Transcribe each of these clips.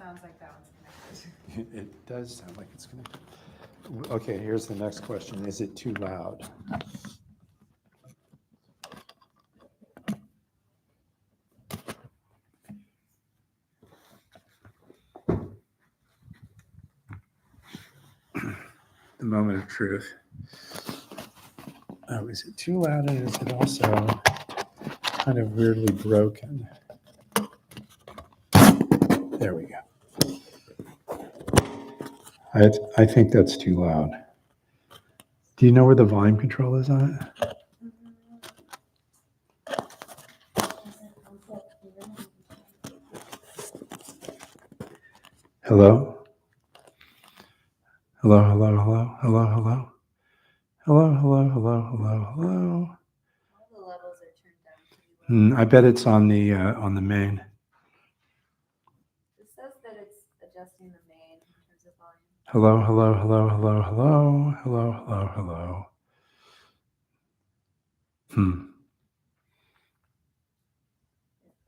sounds like that one's connected. It does sound like it's connected. Okay, here's the next question. Is it too loud? The moment of truth. Oh, is it too loud, and is it also kind of weirdly broken? There we go. I think that's too loud. Do you know where the volume control is on it? Hello? Hello, hello, hello, hello, hello. Hello, hello, hello, hello, hello. All the levels are turned down pretty low. I bet it's on the main. It says that it's adjusting the main in terms of volume. Hello, hello, hello, hello, hello, hello, hello, hello.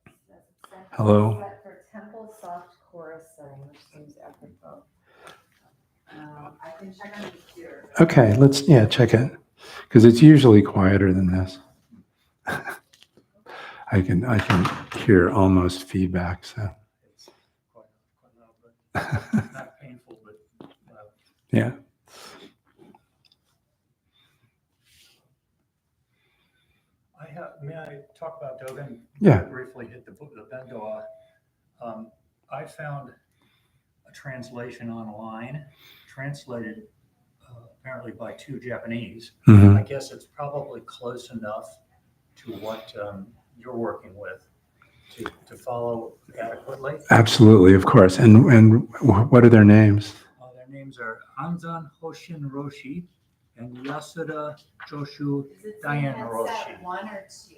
It says it's set Hello. for temple soft chorus setting, which seems apropos. I can check on the computer. Okay, let's check it, because it's usually quieter than this. I can hear almost feedback. So It's quite loud, but not painful, but loud. yeah. May I talk about Dogen? Yeah. Briefly hit the book, the Bendowa. I found a translation online, translated apparently by two Japanese. Mhm. I guess it's probably close enough to what you're working with to follow adequately. Absolutely, of course. And what are their names? Their names are Anzan Hoshin Roshi and Yasuda Joshu Is it Diane headset Roshi. 1 or 2?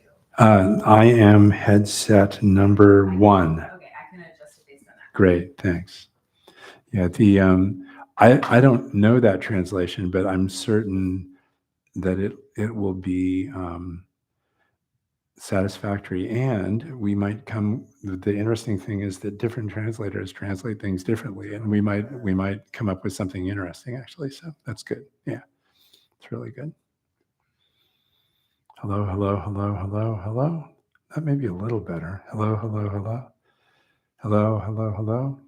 I am headset number 1. Okay, I can adjust it based on that. Great, thanks. Yeah, the I don't know that translation, but I'm certain that it will be satisfactory, and we might come. The interesting thing is that different translators translate things differently, and we might come up with something interesting actually. So that's good. Yeah, it's really good. Hello, hello, hello, hello, hello. That may be a little better. Hello, hello, hello. Hello, hello, hello.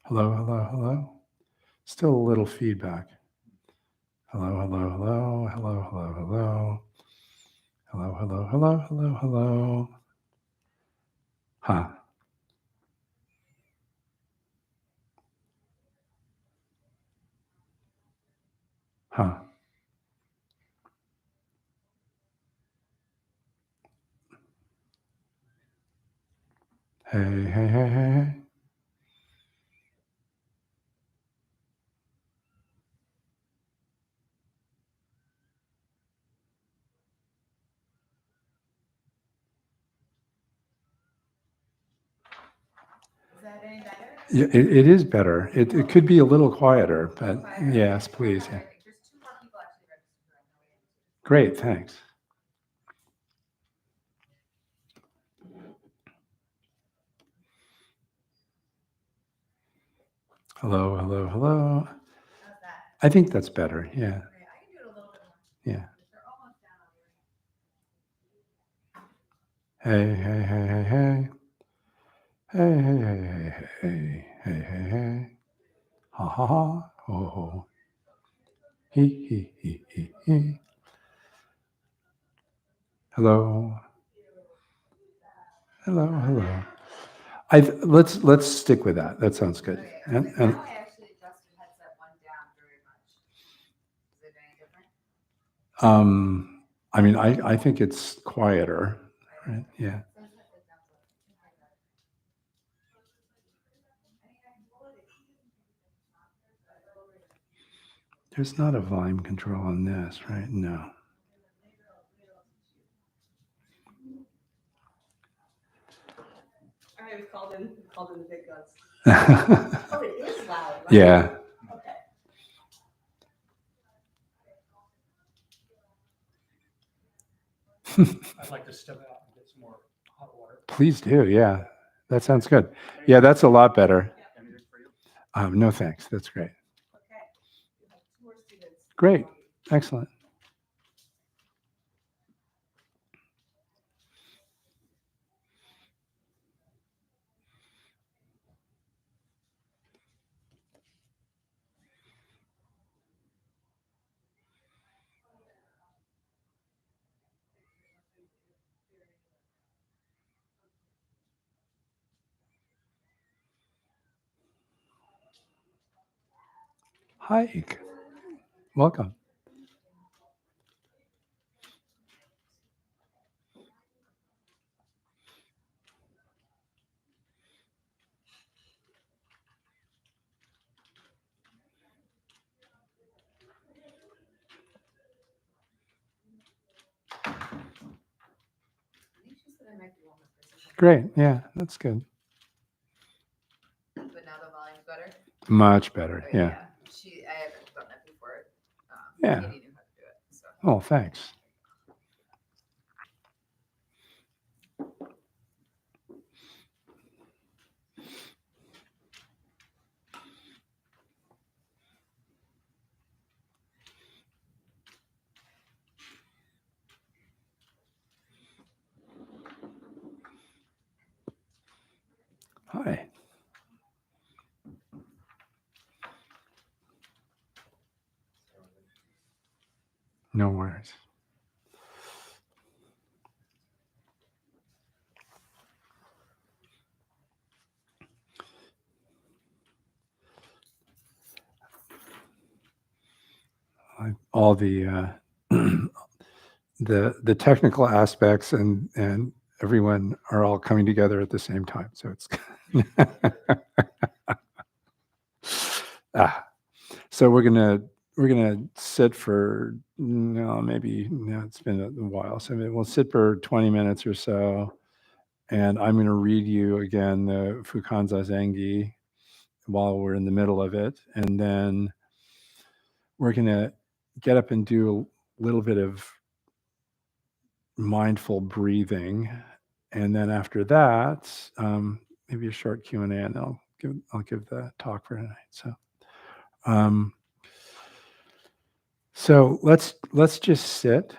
Hello, hello, hello. Still a little feedback. Hello, hello, hello, hello, hello, hello. Hello, hello, hello, hello, hello. Huh. Huh. Hey, hey, hey, hey, hey. Is that any better? Yeah, it is better. It could be a little quieter, but yes, please. Yeah. There's 2 more people actually registered. Great, thanks. Hello, hello, hello. How's that? I think that's better. Yeah, Okay, I can do it a little bit more. yeah. They're almost down over here. Hey, hey, hey, hey, hey. Hey, hey, hey, hey, hey, hey, hey, hey. Ha, ha, ha. Ho, ho. He, he. Hello. Hello, hello. Let's stick with that. That sounds good. Okay, And, now and I actually adjusted headset 1 down very much. Is it any different? I mean, I think it's quieter. Right? Yeah. There's not a volume control on this, right? No. All right, we called in the big guns. Yeah. Oh, it is loud, right? Okay. I'd like to step out and get some more hot water. Please do. Yeah. That sounds good. Yeah, that's a lot better. Anything for you? No, thanks. That's great. Okay. We have 2 more students. Great. Excellent. Hi. Welcome. I think she said I might be one more person. Great. Yeah, that's good. But now the volume's better? Much better. Okay, Yeah. I haven't done that before. Yeah. Katie knew how to do it, so. Oh, thanks. Hi. No worries. All the the technical aspects and everyone are all coming together at the same time. So it's so we're gonna sit for it's been a while. So maybe we'll sit for 20 minutes or so, and I'm gonna read you again the Fukanza Zengi while we're in the middle of it, and then we're gonna get up and do a little bit of mindful breathing, and then after that, maybe a short Q&A, and then I'll give the talk for tonight. So let's just sit.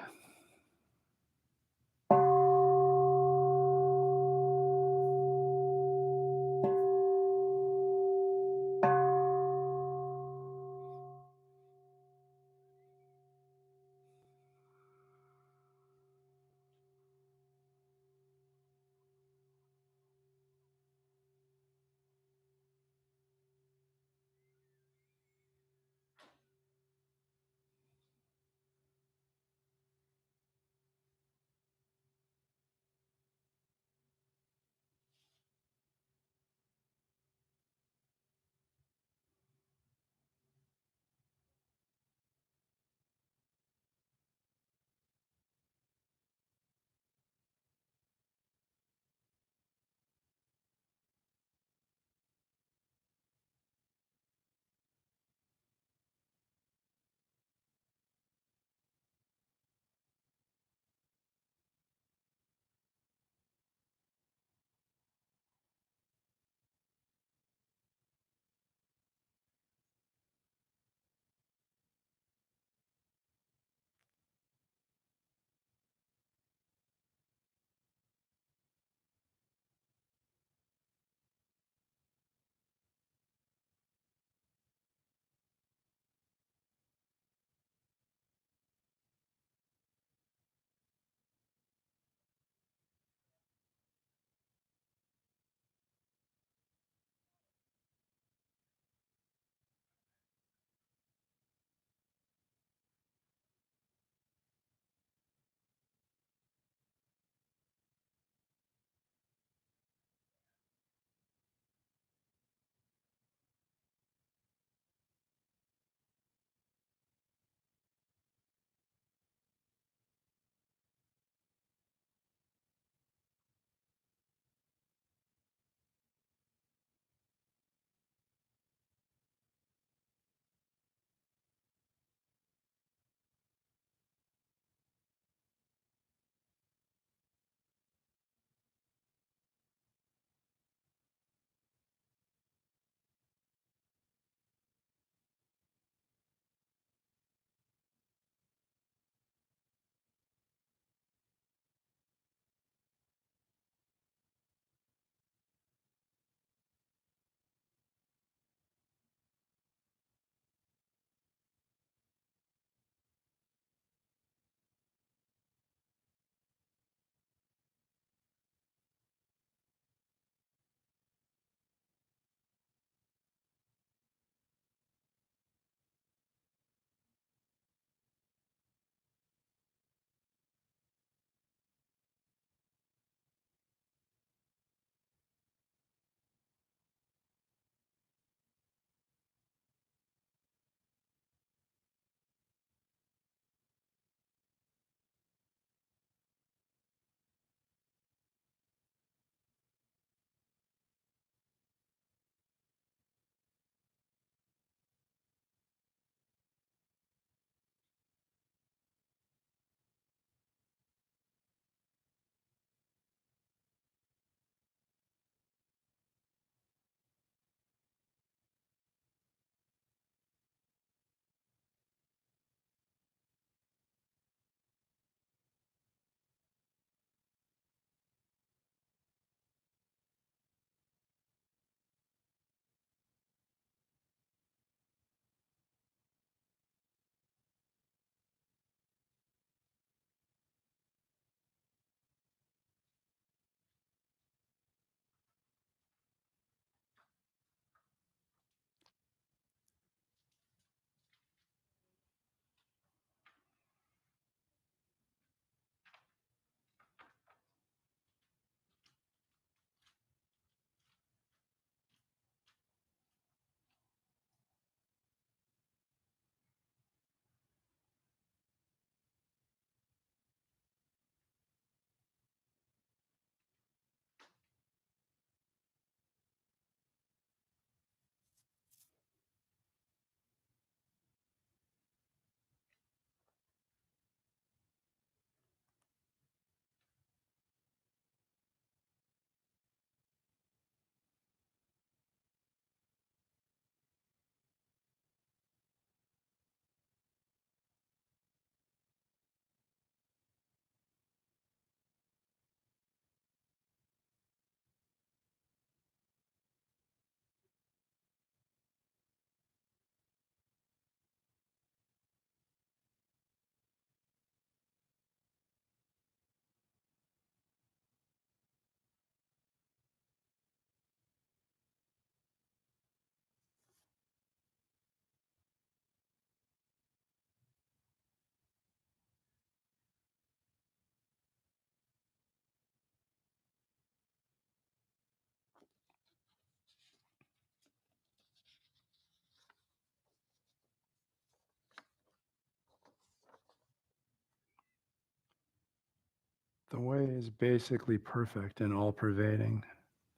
The way is basically perfect and all-pervading.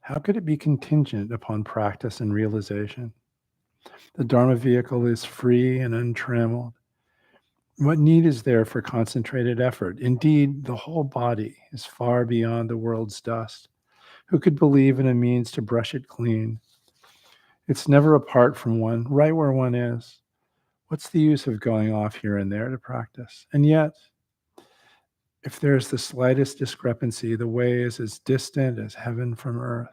How could it be contingent upon practice and realization? The Dharma vehicle is free and untrammeled. What need is there for concentrated effort? Indeed, the whole body is far beyond the world's dust. Who could believe in a means to brush it clean? It's never apart from one, right where one is. What's the use of going off here and there to practice? And yet, if there's the slightest discrepancy, the way is as distant as heaven from earth.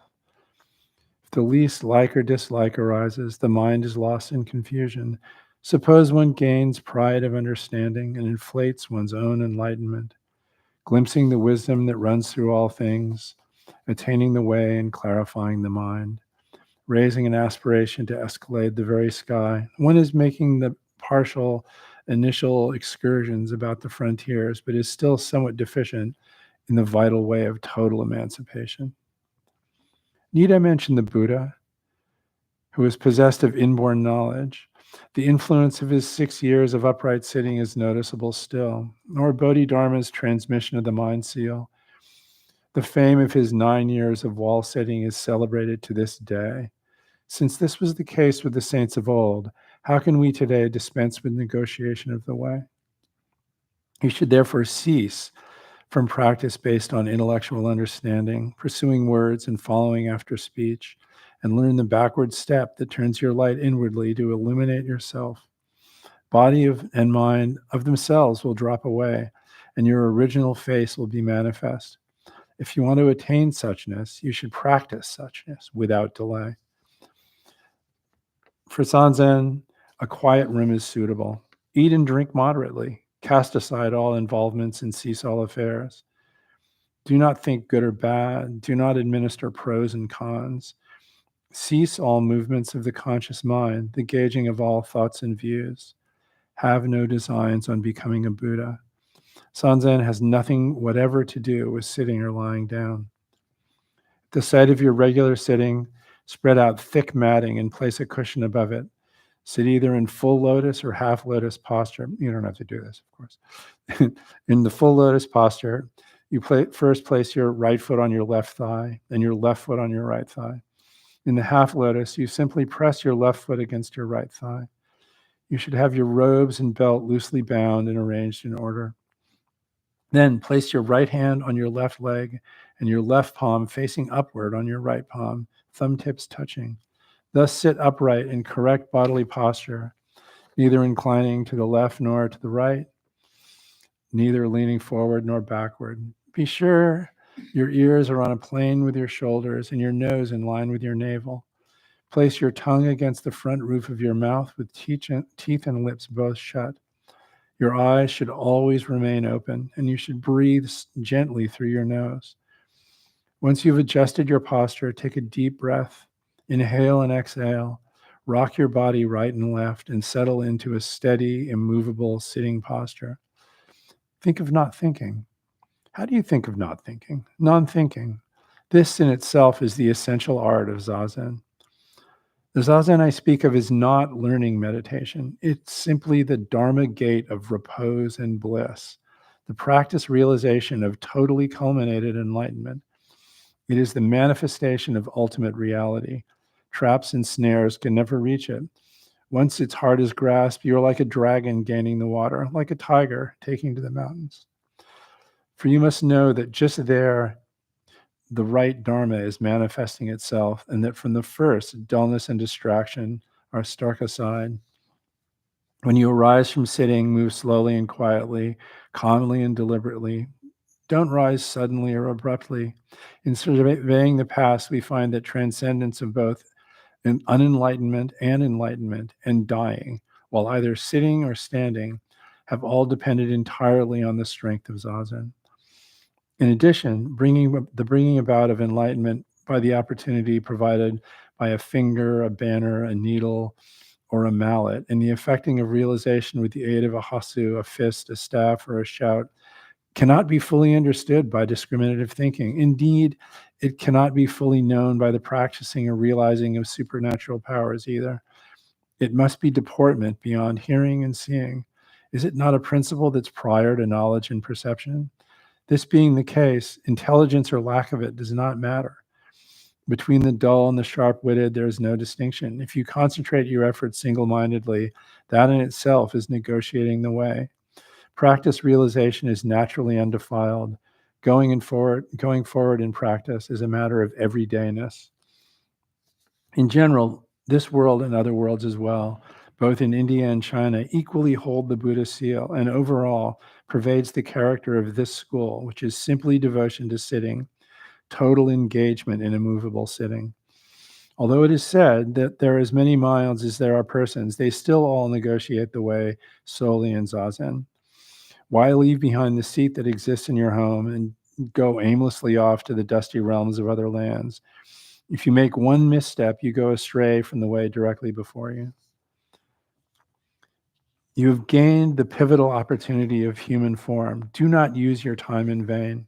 If the least like or dislike arises, the mind is lost in confusion. Suppose one gains pride of understanding and inflates one's own enlightenment, glimpsing the wisdom that runs through all things, attaining the way and clarifying the mind, raising an aspiration to escalade the very sky. One is making the partial initial excursions about the frontiers, but is still somewhat deficient in the vital way of total emancipation. Need I mention the Buddha, who is possessed of inborn knowledge? The influence of his 6 years of upright sitting is noticeable still, nor Bodhidharma's transmission of the mind seal. The fame of his 9 years of wall sitting is celebrated to this day. Since this was the case with the saints of old, how can we today dispense with negotiation of the way? You should therefore cease from practice based on intellectual understanding, pursuing words and following after speech, and learn the backward step that turns your light inwardly to illuminate yourself. Body and mind of themselves will drop away, and your original face will be manifest. If you want to attain suchness, you should practice suchness without delay. For Zazen, a quiet room is suitable. Eat and drink moderately. Cast aside all involvements and cease all affairs. Do not think good or bad. Do not administer pros and cons. Cease all movements of the conscious mind, the gauging of all thoughts and views. Have no designs on becoming a Buddha. Zazen has nothing whatever to do with sitting or lying down. At the site of your regular sitting, spread out thick matting and place a cushion above it. Sit either in full lotus or half lotus posture. You don't have to do this, of course. In the full lotus posture, you first place your right foot on your left thigh and your left foot on your right thigh. In the half lotus, you simply press your left foot against your right thigh. You should have your robes and belt loosely bound and arranged in order. Then place your right hand on your left leg and your left palm facing upward on your right palm, thumb tips touching. Thus sit upright in correct bodily posture, neither inclining to the left nor to the right, neither leaning forward nor backward. Be sure your ears are on a plane with your shoulders and your nose in line with your navel. Place your tongue against the front roof of your mouth with teeth and lips both shut. Your eyes should always remain open, and you should breathe gently through your nose. Once you've adjusted your posture, take a deep breath. Inhale and exhale. Rock your body right and left and settle into a steady, immovable sitting posture. Think of not thinking. How do you think of not thinking? Non-thinking. This in itself is the essential art of Zazen. The Zazen I speak of is not learning meditation. It's simply the Dharma gate of repose and bliss, the practice realization of totally culminated enlightenment. It is the manifestation of ultimate reality. Traps and snares can never reach it. Once its heart is grasped, you're like a dragon gaining the water, like a tiger taking to the mountains. For you must know that just there, the right Dharma is manifesting itself, and that from the first, dullness and distraction are struck aside. When you arise from sitting, move slowly and quietly, calmly and deliberately. Don't rise suddenly or abruptly. In surveying the past, we find that transcendence of both unenlightenment and dying, while either sitting or standing, have all depended entirely on the strength of Zazen. In addition, the bringing about of enlightenment by the opportunity provided by a finger, a banner, a needle, or a mallet, and the effecting of realization with the aid of a hasu, a fist, a staff, or a shout, cannot be fully understood by discriminative thinking. Indeed, it cannot be fully known by the practicing or realizing of supernatural powers either. It must be deportment beyond hearing and seeing. Is it not a principle that's prior to knowledge and perception? This being the case, intelligence or lack of it does not matter. Between the dull and the sharp-witted, there is no distinction. If you concentrate your efforts single-mindedly, that in itself is negotiating the way. Practice realization is naturally undefiled. Going forward in practice is a matter of everydayness. In general, this world and other worlds as well, both in India and China, equally hold the Buddha seal and overall pervades the character of this school, which is simply devotion to sitting, total engagement in immovable sitting. Although it is said that there are as many minds as there are persons, they still all negotiate the way solely in Zazen. Why leave behind the seat that exists in your home and go aimlessly off to the dusty realms of other lands? If you make one misstep, you go astray from the way directly before you. You have gained the pivotal opportunity of human form. Do not use your time in vain.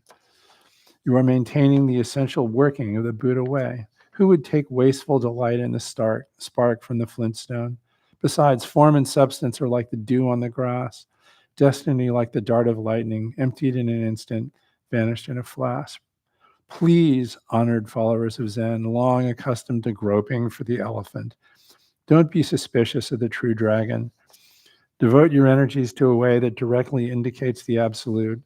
You are maintaining the essential working of the Buddha way. Who would take wasteful delight in the spark from the flintstone? Besides, form and substance are like the dew on the grass, destiny like the dart of lightning, emptied in an instant, vanished in a flash. Please, honored followers of Zen, long accustomed to groping for the elephant, don't be suspicious of the true dragon. Devote your energies to a way that directly indicates the absolute.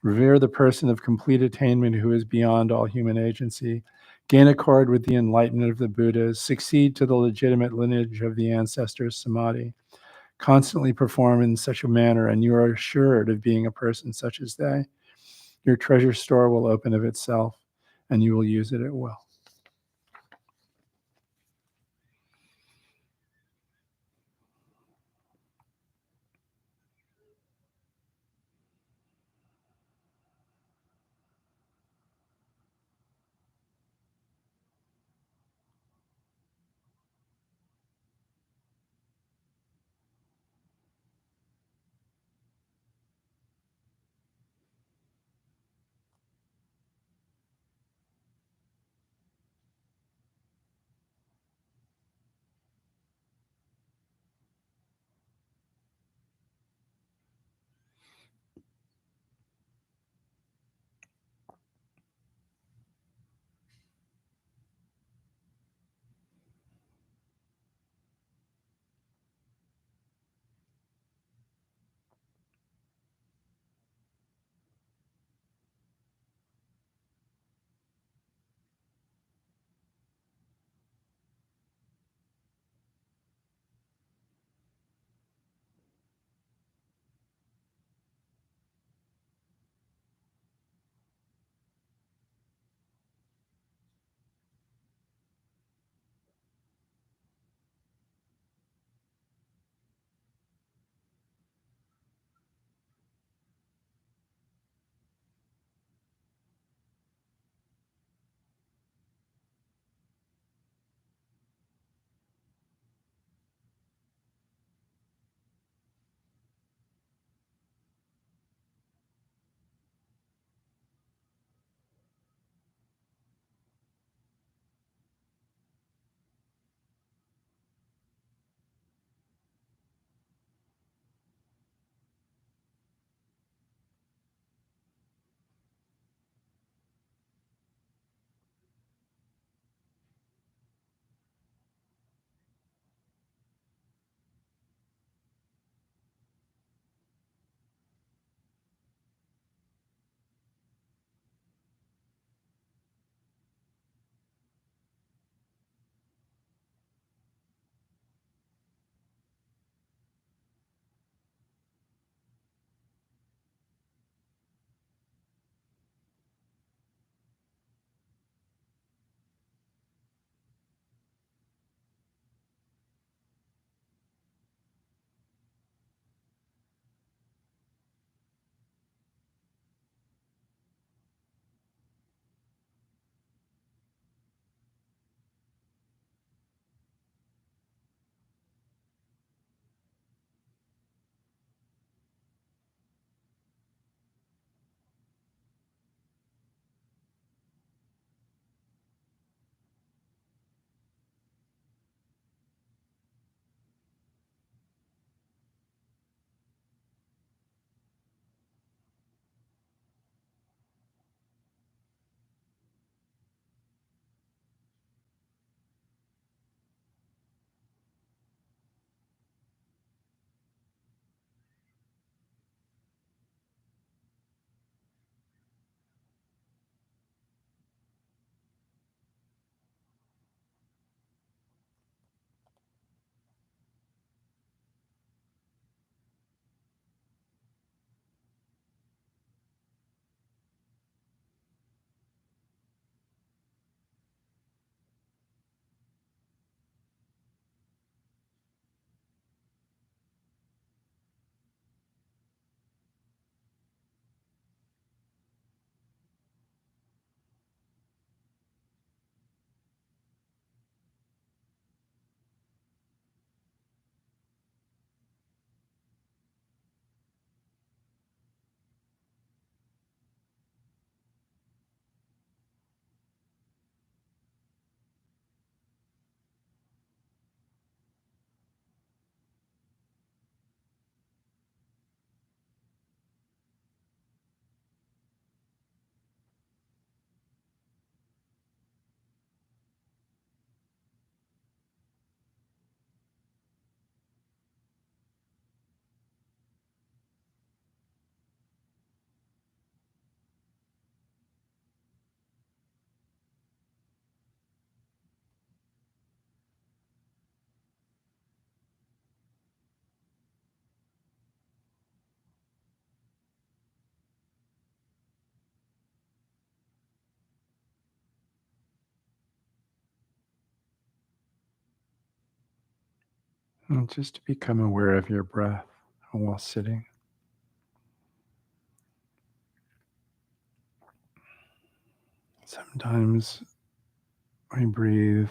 Revere the person of complete attainment who is beyond all human agency. Gain accord with the enlightenment of the Buddhas. Succeed to the legitimate lineage of the ancestors' samadhi. Constantly perform in such a manner, and you are assured of being a person such as they. Your treasure store will open of itself, and you will use it at will. And just to become aware of your breath while sitting. Sometimes we breathe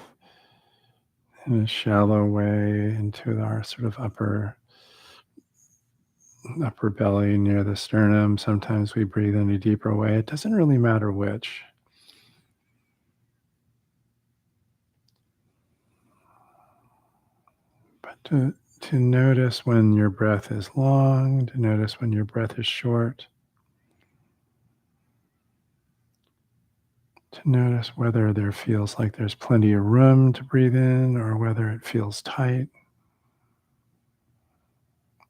in a shallow way into our sort of upper belly near the sternum. Sometimes we breathe in a deeper way. It doesn't really matter which. But to notice when your breath is long, to notice when your breath is short, to notice whether there feels like there's plenty of room to breathe in or whether it feels tight.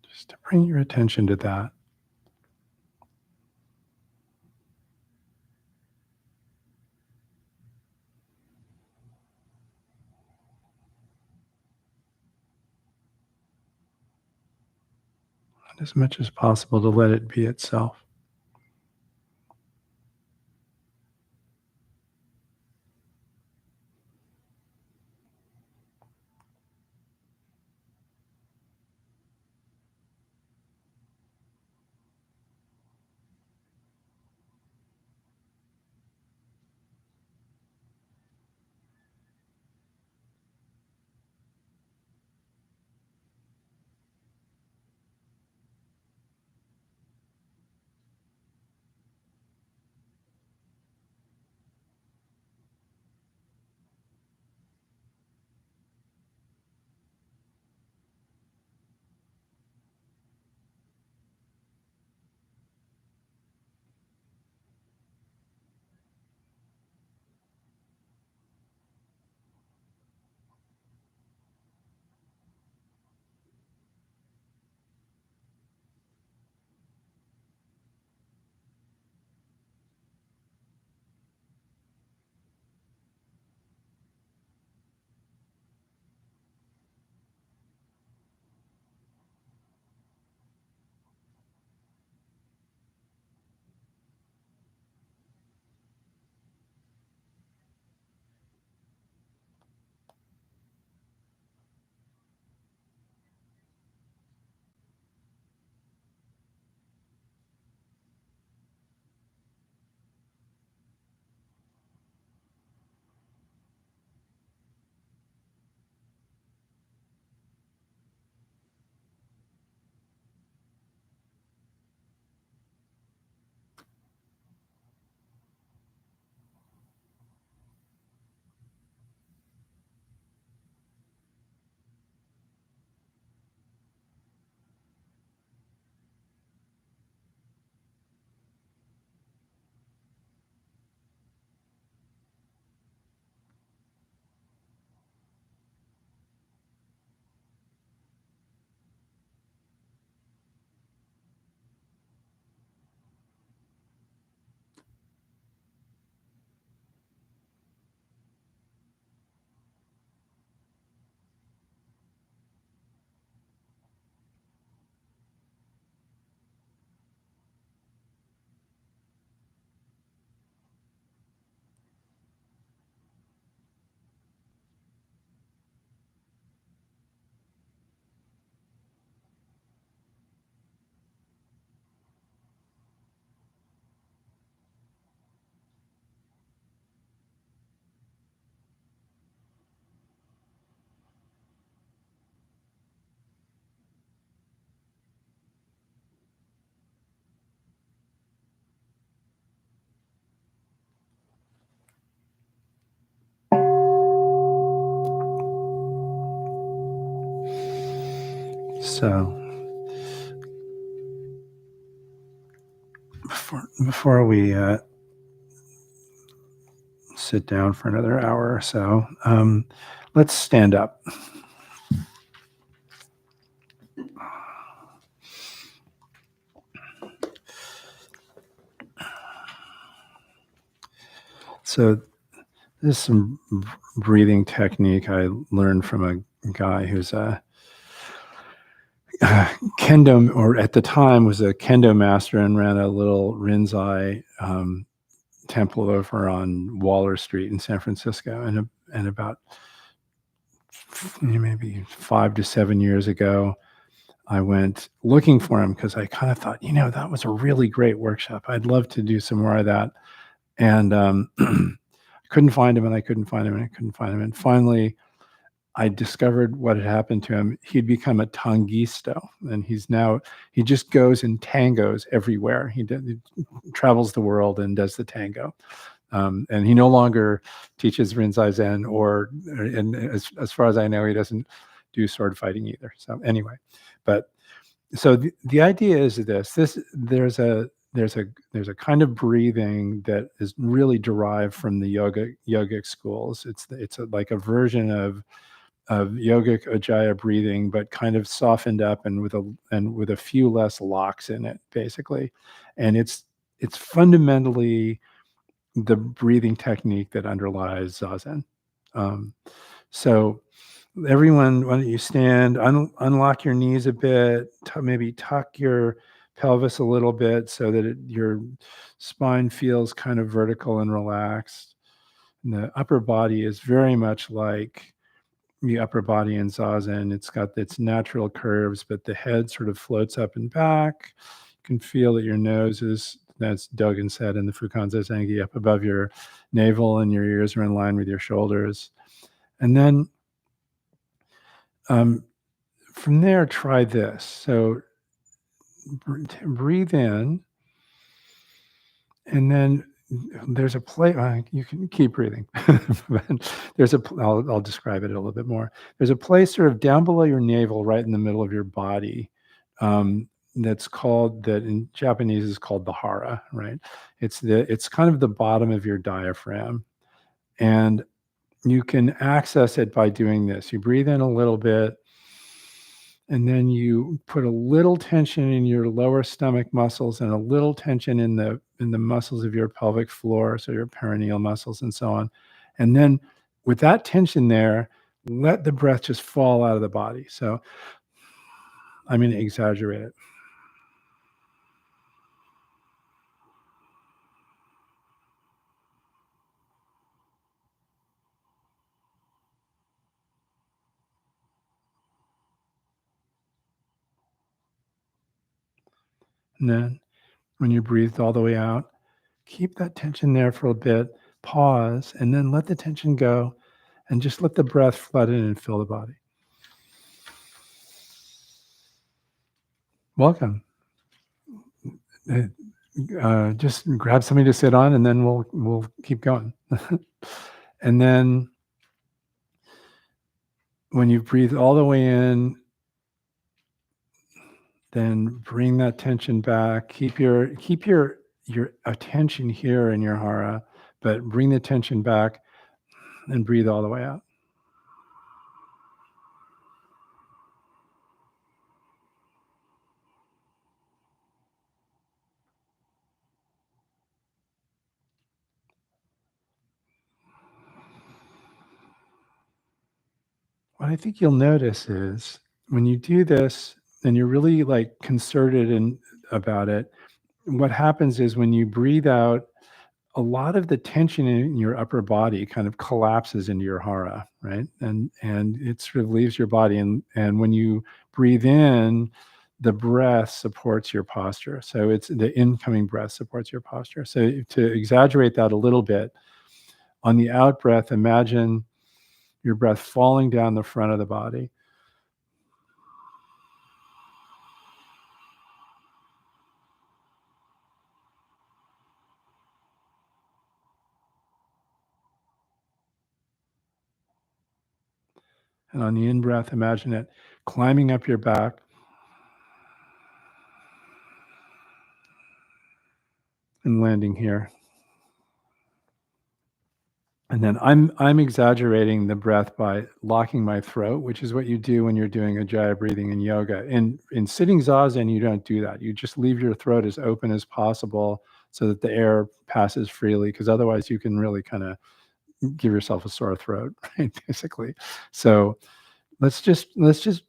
Just to bring your attention to that. And as much as possible to let it be itself. So, before we sit down for another hour or so, let's stand up. So, this is some breathing technique I learned from a guy who's a kendo, or at the time was a kendo master and ran a little Rinzai temple over on Waller Street in San Francisco. And about maybe 5 to 7 years ago, I went looking for him because I kind of thought, that was a really great workshop. I'd love to do some more of that. And I couldn't find him, and I couldn't find him, and I couldn't find him. And finally, I discovered what had happened to him. He'd become a tangisto, and he just goes and tangos everywhere. He travels the world and does the tango. And he no longer teaches Rinzai Zen, and as far as I know, he doesn't do sword fighting either. So anyway, so the idea is there's a kind of breathing that is really derived from the yogic schools. It's like a version of yogic Ujjayi breathing, but kind of softened up and with a few less locks in it, basically. And it's fundamentally the breathing technique that underlies Zazen. So everyone, why don't you stand, unlock your knees a bit, maybe tuck your pelvis a little bit so that your spine feels kind of vertical and relaxed. And the upper body is very much like the upper body in Zazen. It's got its natural curves, but the head sort of floats up and back. You can feel that your nose is, that's Dogen said in the Fukanzai Zengi, up above your navel, and your ears are in line with your shoulders. And then from there, try this. So breathe in, and then there's a place, you can keep breathing. I'll describe it a little bit more. There's a place sort of down below your navel, right in the middle of your body, that in Japanese is called the hara, right? It's kind of the bottom of your diaphragm. And you can access it by doing this. You breathe in a little bit, and then you put a little tension in your lower stomach muscles and a little tension in the muscles of your pelvic floor, so your perineal muscles and so on. And then with that tension there, let the breath just fall out of the body. So I'm going to exaggerate it. And then when you breathed all the way out, keep that tension there for a bit, pause, and then let the tension go, and just let the breath flood in and fill the body. Welcome. Just grab something to sit on, and then we'll keep going. And then when you breathe all the way in, then bring that tension back. Keep your attention here in your hara, but bring the tension back and breathe all the way out. What I think you'll notice is when you do this and you're really like concerted about it, what happens is when you breathe out, a lot of the tension in your upper body kind of collapses into your hara, right? And it sort of leaves your body. And when you breathe in, the breath supports your posture. So it's the incoming breath supports your posture. So to exaggerate that a little bit, on the out breath, imagine your breath falling down the front of the body. And on the in-breath, imagine it climbing up your back. And landing here. And then I'm exaggerating the breath by locking my throat, which is what you do when you're doing Ujjayi breathing in yoga. In sitting zazen, you don't do that. You just leave your throat as open as possible so that the air passes freely, because otherwise you can really kind of give yourself a sore throat, right? Basically. So let's just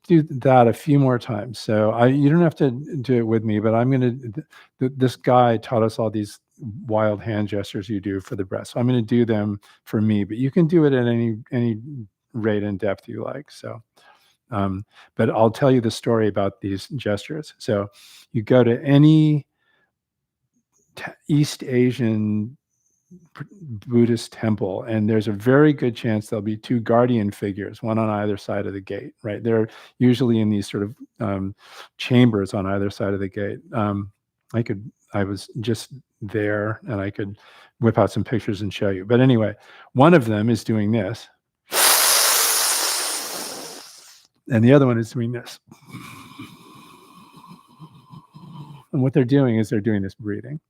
do that a few more times. So you don't have to do it with me, but I'm going to, this guy taught us all these wild hand gestures you do for the breath. So I'm going to do them for me, but you can do it at any rate and depth you like. So, but I'll tell you the story about these gestures. So you go to any East Asian Buddhist temple, and there's a very good chance there'll be two guardian figures, one on either side of the gate, right? They're usually in these sort of chambers on either side of the gate. I was just there, and I could whip out some pictures and show you. But anyway, one of them is doing this, and the other one is doing this. And what they're doing is they're doing this breathing.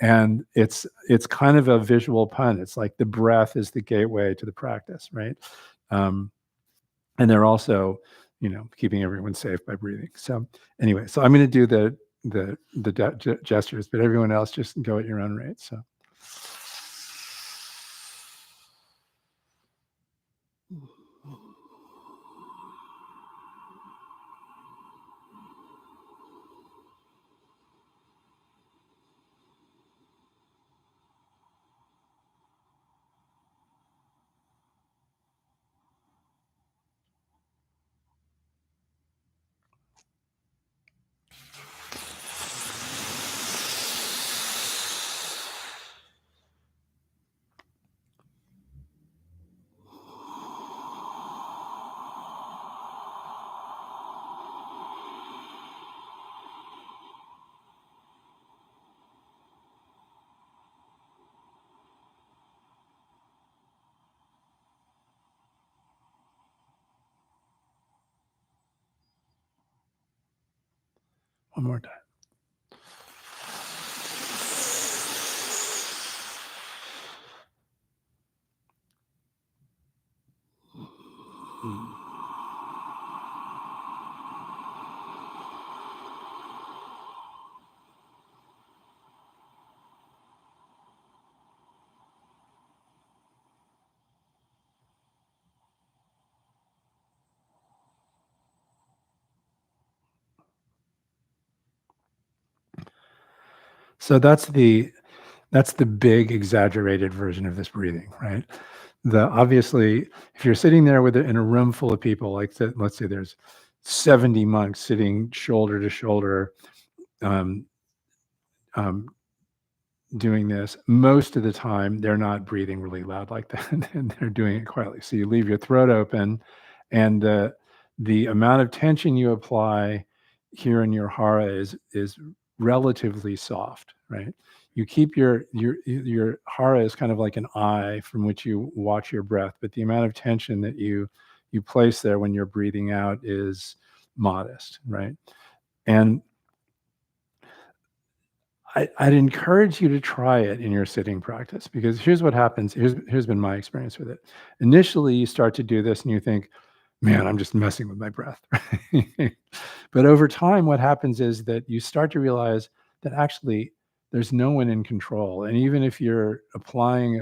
And it's kind of a visual pun. It's like the breath is the gateway to the practice, right? And they're also, keeping everyone safe by breathing. So anyway, so I'm going to do the gestures, but everyone else just go at your own rate. So. One more time. So that's the big exaggerated version of this breathing, right? Obviously, if you're sitting there in a room full of people, like let's say there's 70 monks sitting shoulder to shoulder, doing this, most of the time they're not breathing really loud like that, and they're doing it quietly. So you leave your throat open, and the amount of tension you apply here in your hara is relatively soft, right? You keep your hara is kind of like an eye from which you watch your breath, but the amount of tension that you place there when you're breathing out is modest, right? And I'd encourage you to try it in your sitting practice, because here's what happens. Here's been my experience with it. Initially, you start to do this and you think, man, I'm just messing with my breath. But over time, what happens is that you start to realize that actually there's no one in control. And even if you're applying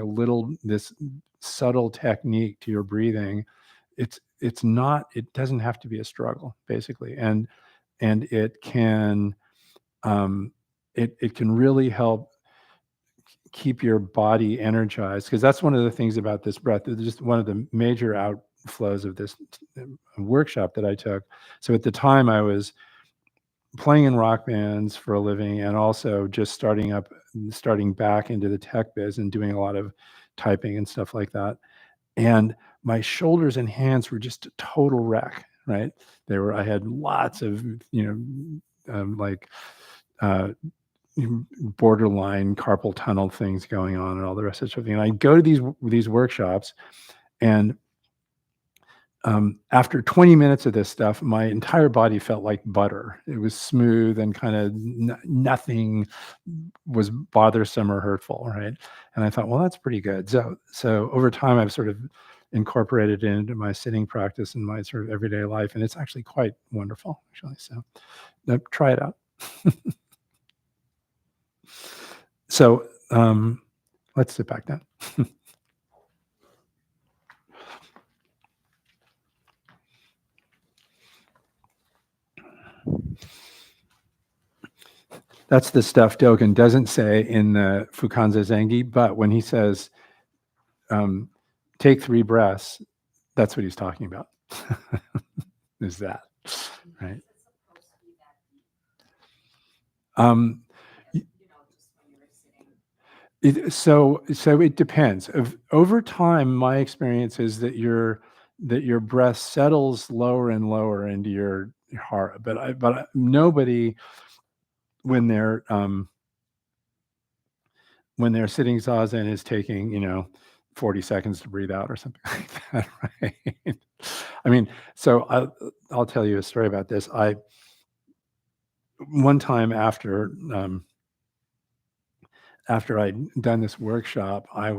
this subtle technique to your breathing, it doesn't have to be a struggle, basically. And it can, it can really help keep your body energized, because that's one of the things about this breath. It's just one of the major outflows of this workshop that I took. So at the time, I was playing in rock bands for a living, and also just starting back into the tech biz and doing a lot of typing and stuff like that. And my shoulders and hands were just a total wreck, right? I had lots of, borderline carpal tunnel things going on and all the rest of it. And I go to these workshops, and after 20 minutes of this stuff, my entire body felt like butter. It was smooth, and kind of nothing was bothersome or hurtful, right? And I thought, well, that's pretty good. So over time, I've sort of incorporated it into my sitting practice and my sort of everyday life, and it's actually quite wonderful, actually. So try it out. So let's sit back down. That's the stuff Dogen doesn't say in the Fukanza Zengi, but when he says take 3 breaths, that's what he's talking about. Is that, right? Is it supposed to be that deep? Um, You know, just when you were sitting. so it depends. Over time, my experience is that your breath settles lower and lower into your heart. But nobody, when they're sitting zazen, is taking 40 seconds to breathe out or something like that, right? I mean, so I'll tell you a story about this. One time after I'd done this workshop, I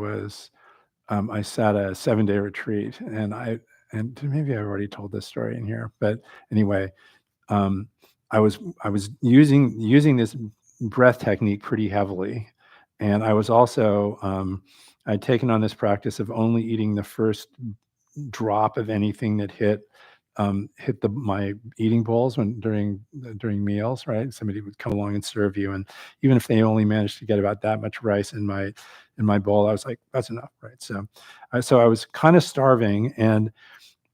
sat a 7-day retreat, and maybe I already told this story in here, but anyway, I was using this breath technique pretty heavily, and I was also I'd taken on this practice of only eating the first drop of anything that hit my eating bowls during meals, right? Somebody would come along and serve you, and even if they only managed to get about that much rice in my bowl, I was like, that's enough, right? So I was kind of starving, and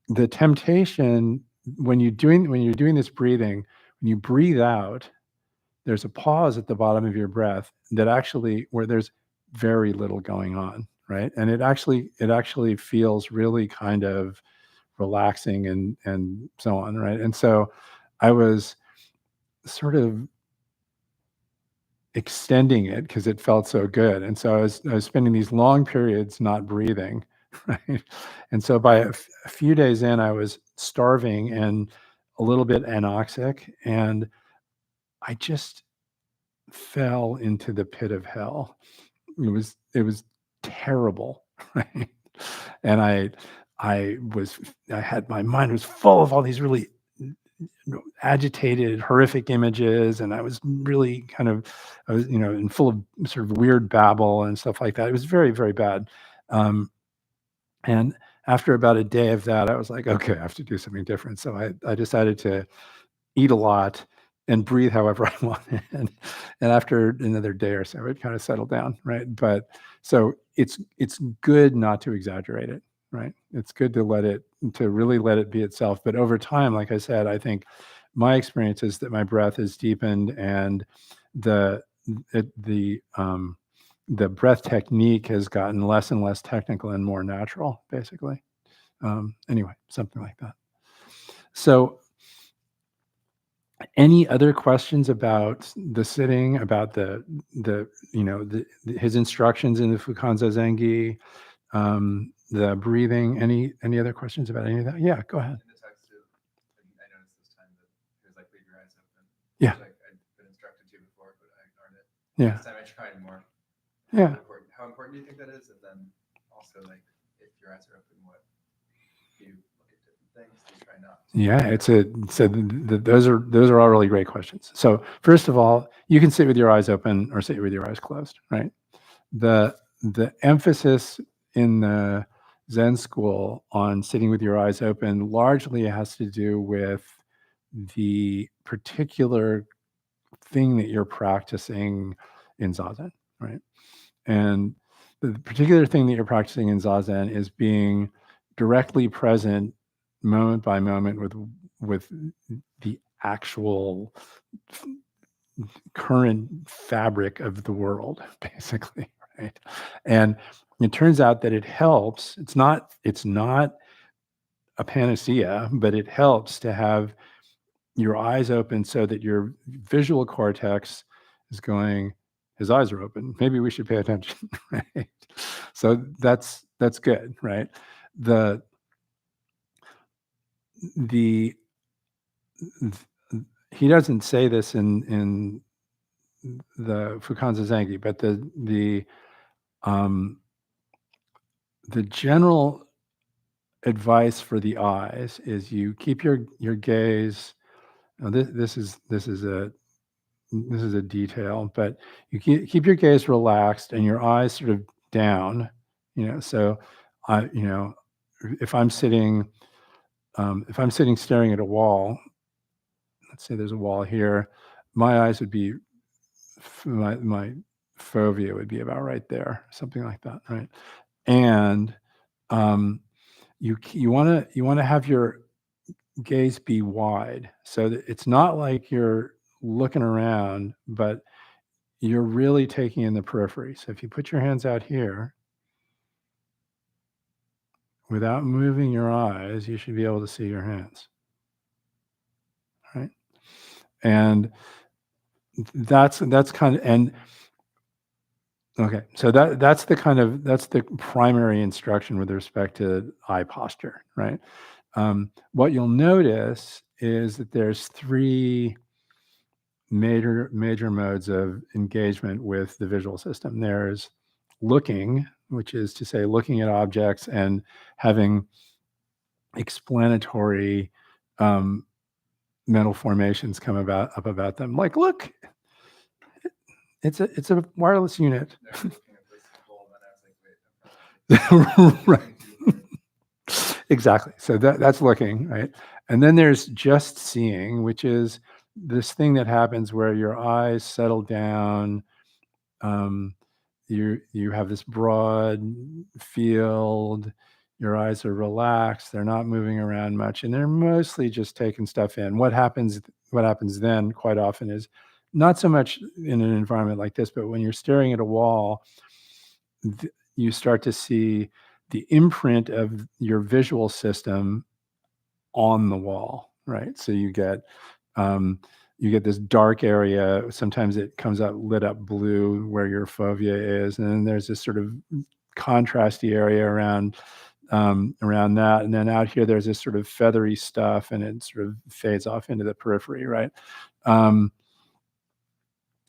the temptation when you're doing this breathing, when you breathe out, there's a pause at the bottom of your breath where there's very little going on, right? And it actually feels really kind of relaxing and so on, right? And so I was sort of extending it because it felt so good, and so I was spending these long periods not breathing, right? And so by a few days in, I was starving and a little bit anoxic, and I just fell into the pit of hell. It was terrible, right? And my mind was full of all these really agitated, horrific images, and I was really I was and full of sort of weird babble and stuff like that. It was very, very bad. And after about a day of that, I was like, okay, I have to do something different. So I decided to eat a lot and breathe however I wanted. And after another day or so, it kind of settled down, right? But so it's good not to exaggerate it, right? It's good to really let it be itself. But over time, like I said, I think my experience is that my breath has deepened, and the breath technique has gotten less and less technical and more natural, basically. Anyway, something like that. So any other questions about the sitting, about his instructions in the Fukanza Zengi, the breathing? Any other questions about any of that? Yeah, go ahead. In the text, I noticed this time that it was like leave your eyes open. Yeah. Like I'd been instructed to before, but I ignored it. Yeah. This time I tried more. Yeah. How important do you think that is? And then also, like, if your eyes are open, what do you look at different things? Do you try not to? Yeah, those are all really great questions. So first of all, you can sit with your eyes open or sit with your eyes closed, right? The emphasis in the Zen school on sitting with your eyes open largely has to do with the particular thing that you're practicing in Zazen, right? And the particular thing that you're practicing in Zazen is being directly present moment by moment with the actual current fabric of the world, basically, right? And it turns out that it helps. It's not a panacea, but it helps to have your eyes open so that your visual cortex is going, his eyes are open, maybe we should pay attention, right? So that's good, right? He doesn't say this in the Fukanza Zengi, but the general advice for the eyes is you keep your gaze. Now this is a detail, but you keep your gaze relaxed and your eyes sort of down. So if I'm sitting staring at a wall, let's say there's a wall here, my eyes would be my fovea would be about right there, something like that, right? And you want to have your gaze be wide, so that it's not like you're looking around, but you're really taking in the periphery. So if you put your hands out here without moving your eyes, you should be able to see your hands, right? And that's kind of, and okay, so that's the primary instruction with respect to eye posture, right? What you'll notice is that there's three major modes of engagement with the visual system. There's looking, which is to say looking at objects and having explanatory mental formations come up about them. Like, look, it's a wireless unit. They're looking at this symbol, and then I was like, wait, Right. Exactly. So that's looking, right? And then there's just seeing, which is this thing that happens where your eyes settle down. You have this broad field. Your eyes are relaxed. They're not moving around much, and they're mostly just taking stuff in. What happens then quite often is not so much in an environment like this, but when you're staring at a wall, you start to see the imprint of your visual system on the wall, right? So you get this dark area. Sometimes it comes out lit up blue where your fovea is, and then there's this sort of contrasty area around that, and then out here there's this sort of feathery stuff, and it sort of fades off into the periphery, right?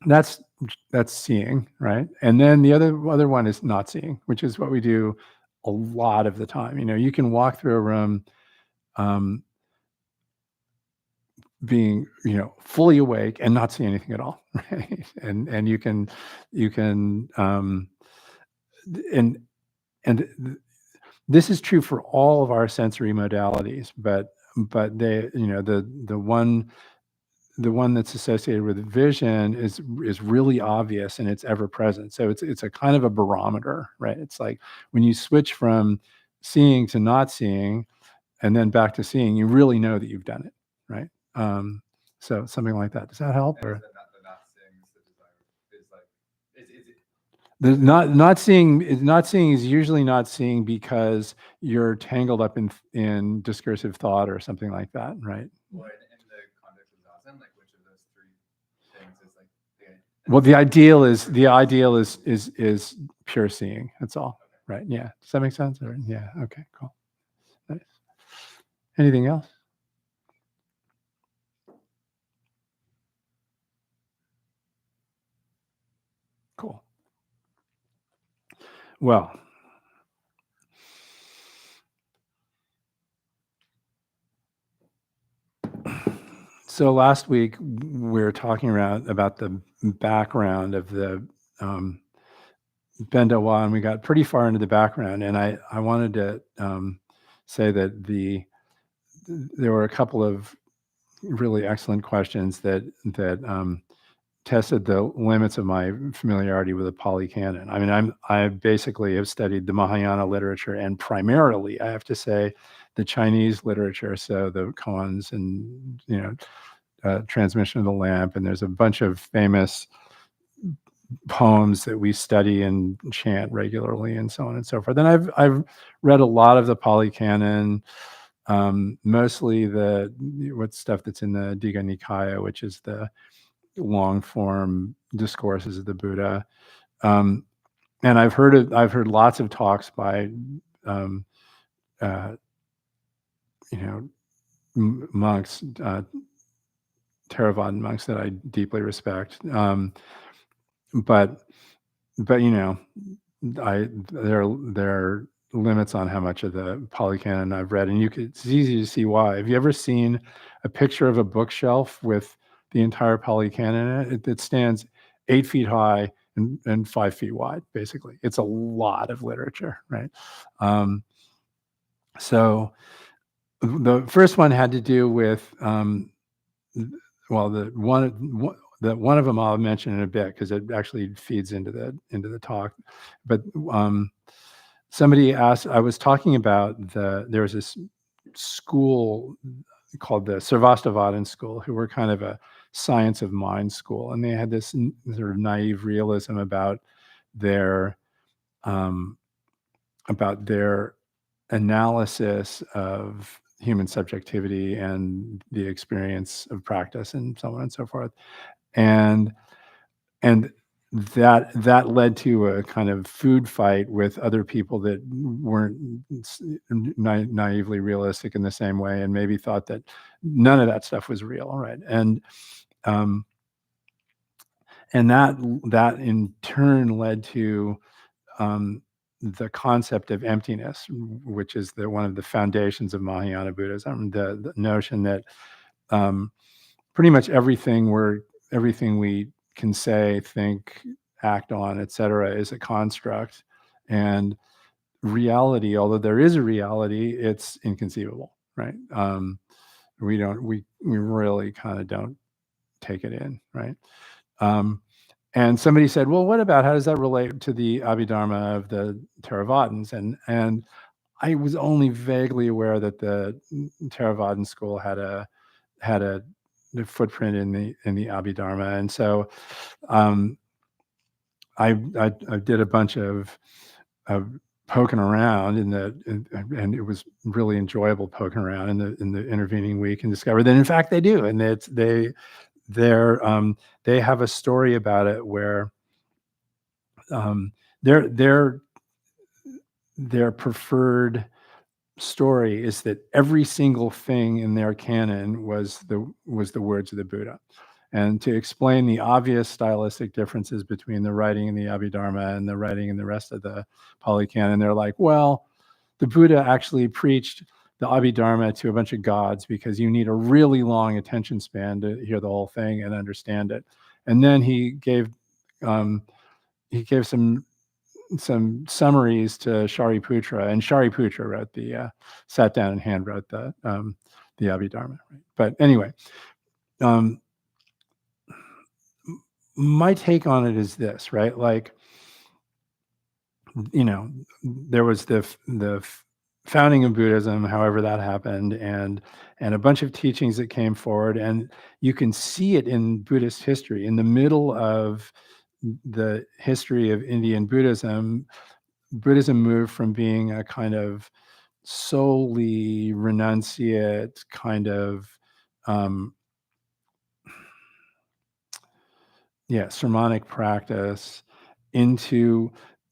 That's seeing, right? And then the other one is not seeing, which is what we do a lot of the time. You can walk through a room being fully awake and not see anything at all, right? And you can and this is true for all of our sensory modalities, but they the one that's associated with vision is really obvious, and it's ever present. So it's a kind of a barometer, right? It's like when you switch from seeing to not seeing and then back to seeing, you really know that you've done it, right? So something like that. Does that help? and Or is that the not seeing is the desire? Is like, is it? the not seeing is usually not seeing because you're tangled up in discursive thought or something like that, right? Well, in the context of Zazen, like which of those three things is like the Well, the ideal is pure seeing. That's all, right? Yeah. Does that make sense? Or, yeah. Okay. Cool. Nice. Anything else? Cool. Well, so last week we were talking about the background of the Bendowa, and we got pretty far into the background. And I wanted to say that there were a couple of really excellent questions that tested the limits of my familiarity with the Pali Canon. I mean, I basically have studied the Mahayana literature, and primarily, I have to say, the Chinese literature. So the koans and Transmission of the Lamp, and there's a bunch of famous poems that we study and chant regularly, and so on and so forth. And I've read a lot of the Pali Canon. Mostly what stuff that's in the Digha Nikaya, which is the long form discourses of the Buddha. And I've heard lots of talks by monks, Theravada monks that I deeply respect. But there are limits on how much of the Pali Canon I've read, and it's easy to see why. Have you ever seen a picture of a bookshelf with the entire Pali Canon in it? It stands 8 feet high and 5 feet wide, basically. It's a lot of literature, right? So the first one had to do with, the one of them I'll mention in a bit because it actually feeds into the talk. But somebody asked, I was talking about there was this school called the Sarvastivadin school, who were kind of a science of mind school. And they had this sort of naive realism about their analysis of human subjectivity and the experience of practice and so on and so forth. And that led to a kind of food fight with other people that weren't naively realistic in the same way, and maybe thought that none of that stuff was real, right? And that in turn led to the concept of emptiness, which is one of the foundations of Mahayana Buddhism. The notion that pretty much everything we can say, think, act on, etc., is a construct, and reality, although there is a reality, it's inconceivable, right? We really kind of don't take it in, right? And somebody said, well, what about, how does that relate to the Abhidharma of the Theravadins? And I was only vaguely aware that the Theravada school had a footprint in the Abhidharma, and so I did a bunch of poking around and it was really enjoyable poking around in the intervening week, and discovered that in fact they do, and they have a story about it where their preferred story is that every single thing in their canon was the words of the Buddha. And to explain the obvious stylistic differences between the writing in the Abhidharma and the writing in the rest of the Pali Canon, they're like, well, the Buddha actually preached the Abhidharma to a bunch of gods because you need a really long attention span to hear the whole thing and understand it. And then he gave some summaries to Shariputra, and Shariputra wrote sat down and hand wrote the Abhidharma. Right? But anyway, my take on it is this, right? Like, there was the founding of Buddhism, however that happened, and a bunch of teachings that came forward, and you can see it in Buddhist history. In the middle of the history of Indian Buddhism moved from being a kind of solely renunciate kind of sermonic practice into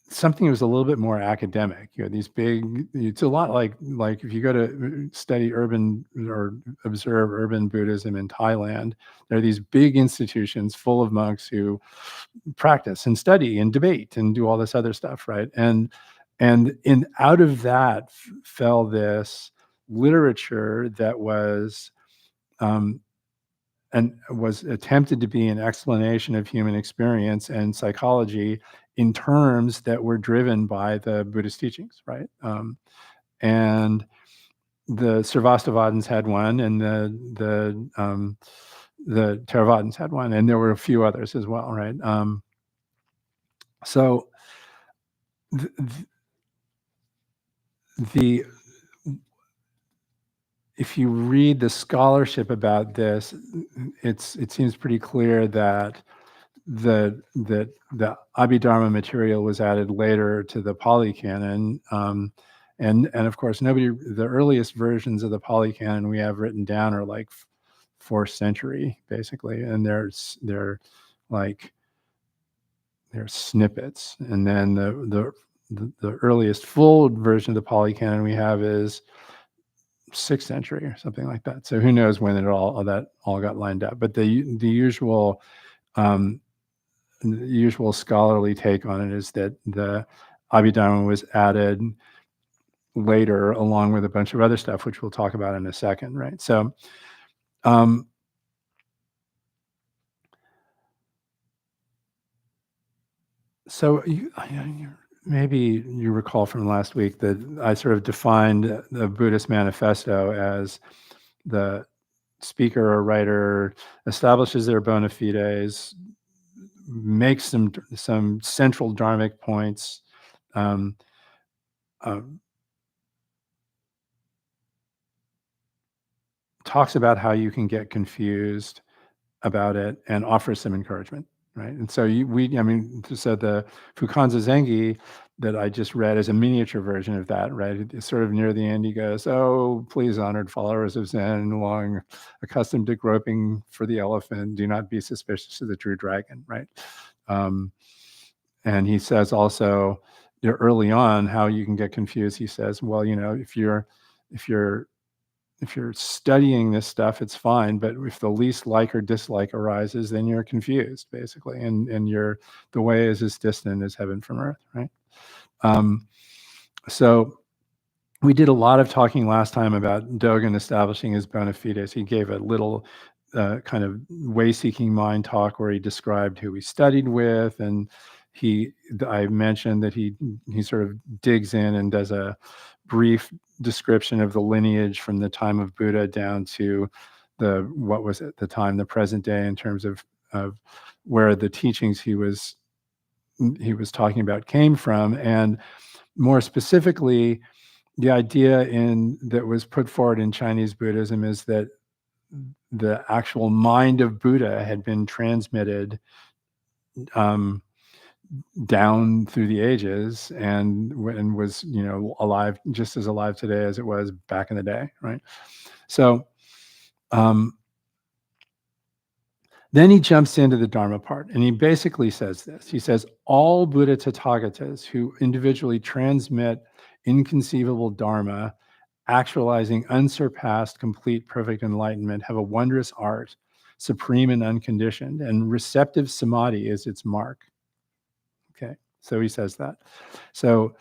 something that was a little bit more academic. It's a lot like if you go to study urban or observe urban Buddhism in Thailand, there are these big institutions full of monks who practice and study and debate and do all this other stuff, right? And out of that fell this literature that was attempted to be an explanation of human experience and psychology in terms that were driven by the Buddhist teachings, right? And the Sarvastivadins had one, and the Theravadins had one, and there were a few others as well, right? So if you read the scholarship about this, it seems pretty clear that the Abhidharma material was added later to the Pali Canon, and of course the earliest versions of the Pali Canon we have written down are like 4th century basically, and they're snippets, and then the earliest full version of the Pali Canon we have is 6th century or something like that. So who knows when it all got lined up? But the usual scholarly take on it is that the Abhidharma was added later, along with a bunch of other stuff, which we'll talk about in a second, right? So, maybe you recall from last week that I sort of defined the Buddhist Manifesto as the speaker or writer establishes their bona fides, makes some central dharmic points, talks about how you can get confused about it and offers some encouragement, right? And so so the Fukanza Zengi that I just read is a miniature version of that, right? It's sort of near the end, he goes, "Oh, please, honored followers of Zen, long accustomed to groping for the elephant, do not be suspicious of the true dragon," right? And he says also, early on, how you can get confused. He says, well, if you're studying this stuff, it's fine. But if the least like or dislike arises, then you're confused, basically. And the way is as distant as heaven from earth, right? So we did a lot of talking last time about Dogen establishing his bona fides. He gave a little kind of way-seeking mind talk where he described who he studied with, and I mentioned that he sort of digs in and does a brief description of the lineage from the time of Buddha down to what was at the time the present day, in terms of where the teachings he was talking about came from, and more specifically, the idea that was put forward in Chinese Buddhism is that the actual mind of Buddha had been transmitted down through the ages and was alive, just as alive today as it was back in the day, right? So then he jumps into the Dharma part, and he basically says this. He says, all Buddha Tathagatas who individually transmit inconceivable Dharma, actualizing unsurpassed, complete, perfect enlightenment, have a wondrous art, supreme and unconditioned, and receptive samadhi is its mark. Okay, so he says that. So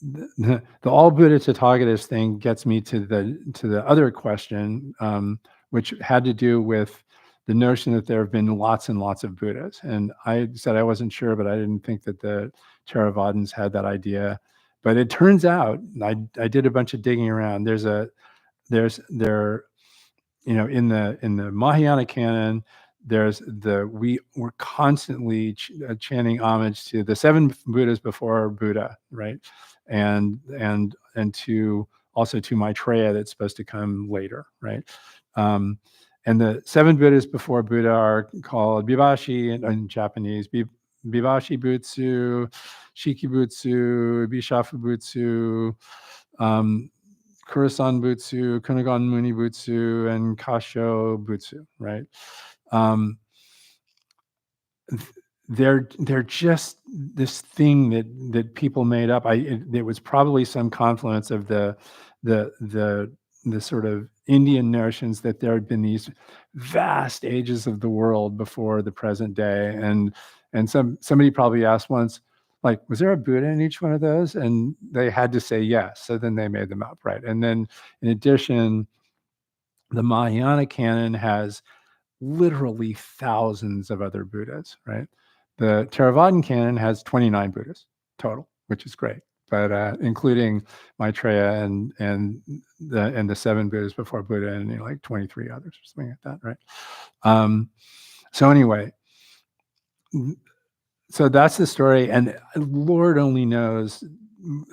the all Buddha Tathagatas thing gets me to the other question, which had to do with the notion that there have been lots and lots of Buddhas. And I said I wasn't sure, but I didn't think that the Theravadins had that idea. But it turns out, I did a bunch of digging around. In the Mahayana canon, we're constantly chanting homage to the 7 Buddhas before Buddha, right? And to also to Maitreya that's supposed to come later, right? And the 7 Buddhas before Buddha are called Bibashi in Japanese, Bibashi Butsu, Shikibutsu, Bishafu Butsu, Kurusan Butsu, Kunagon Muni Butsu, and Kasho Butsu, right? They're just this thing that people made up. It was probably some confluence of the sort of Indian notions that there had been these vast ages of the world before the present day, and somebody probably asked once, like, was there a Buddha in each one of those? And they had to say yes. So then they made them up, right? And then in addition, the Mahayana canon has literally thousands of other Buddhas, right? The Theravadan canon has 29 Buddhas total, which is great, but including Maitreya and the 7 Buddhas before Buddha and like 23 others or something like that, right? So anyway, so that's the story, and Lord only knows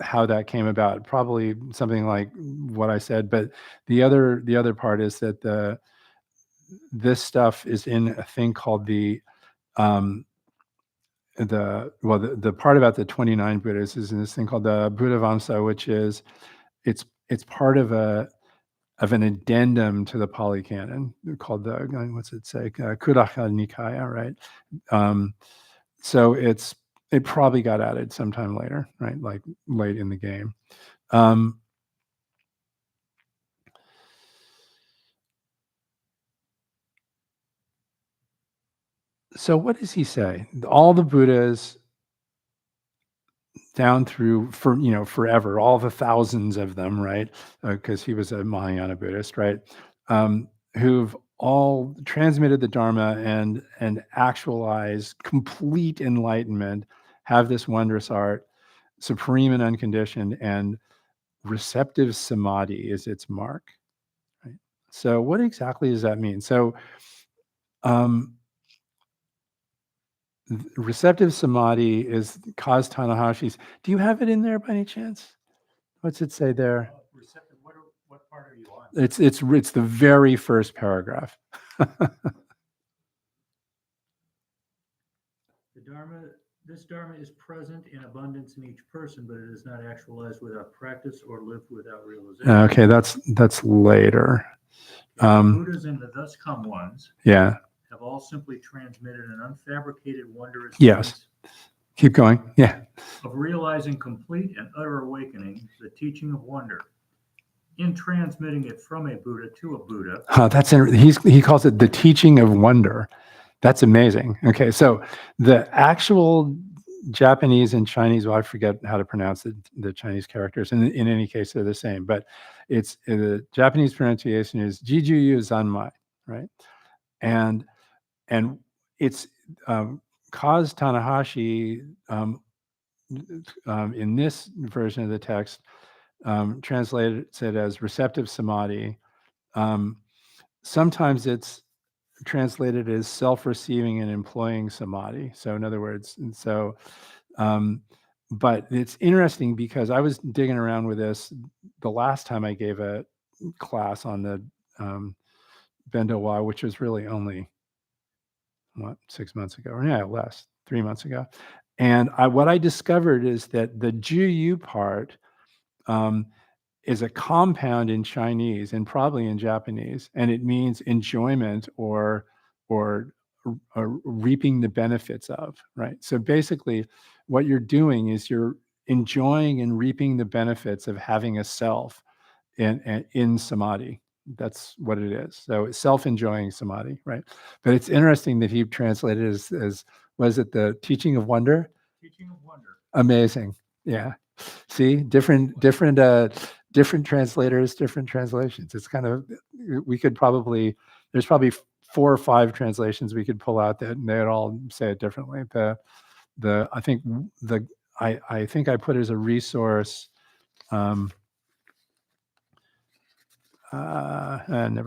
how that came about. Probably something like what I said, but the other part is that this stuff is in a thing called the part about the 29 Buddhas is in this thing called the Buddha Vamsa, which is it's part of an addendum to the Pali Canon called the what's it say Kudaka Nikaya, right? So it probably got added sometime later, right? Like late in the game. So what does he say? All the Buddhas down through forever, all the thousands of them, right? Because he was a Mahayana Buddhist, right? Who've all transmitted the Dharma and actualized complete enlightenment, have this wondrous art, supreme and unconditioned, and receptive samadhi is its mark, right? So what exactly does that mean? So receptive samadhi is Kaz Tanahashi's. Do you have it in there by any chance? What's it say there? Receptive, what part are you on? It's the very first paragraph. This Dharma is present in abundance in each person, but it is not actualized without practice or lived without realization. Okay, that's later. Buddhas and the thus come ones Yeah. have all simply transmitted an unfabricated wondrous Yes. Keep going. Yeah. of realizing complete and utter awakening, the teaching of wonder. In transmitting it from a Buddha to a Buddha, He calls it the teaching of wonder. That's amazing. Okay, so the actual Japanese and Chinese, well, I forget how to pronounce the Chinese characters. In any case, they're the same, but it's the Japanese pronunciation is Jiju Zanmai, right? And it's caused Tanahashi in this version of the text translated it as receptive samadhi. Sometimes it's translated as self-receiving and employing samadhi. So in other words, but it's interesting because I was digging around with this the last time I gave a class on the Bendowa, which was really only 6 months ago, or less, 3 months ago. And what I discovered is that the Juyu part is a compound in Chinese and probably in Japanese, and it means enjoyment or reaping the benefits of, right? So basically, what you're doing is you're enjoying and reaping the benefits of having a self in samadhi. That's what it is. So it's self-enjoying samadhi, right? But it's interesting that he translated it as was it the teaching of wonder? teaching of wonder. Amazing. Yeah. See, different translators, different translations. It's kind of, there's probably 4 or 5 translations we could pull out that and they'd all say it differently. I think I put as a resource, never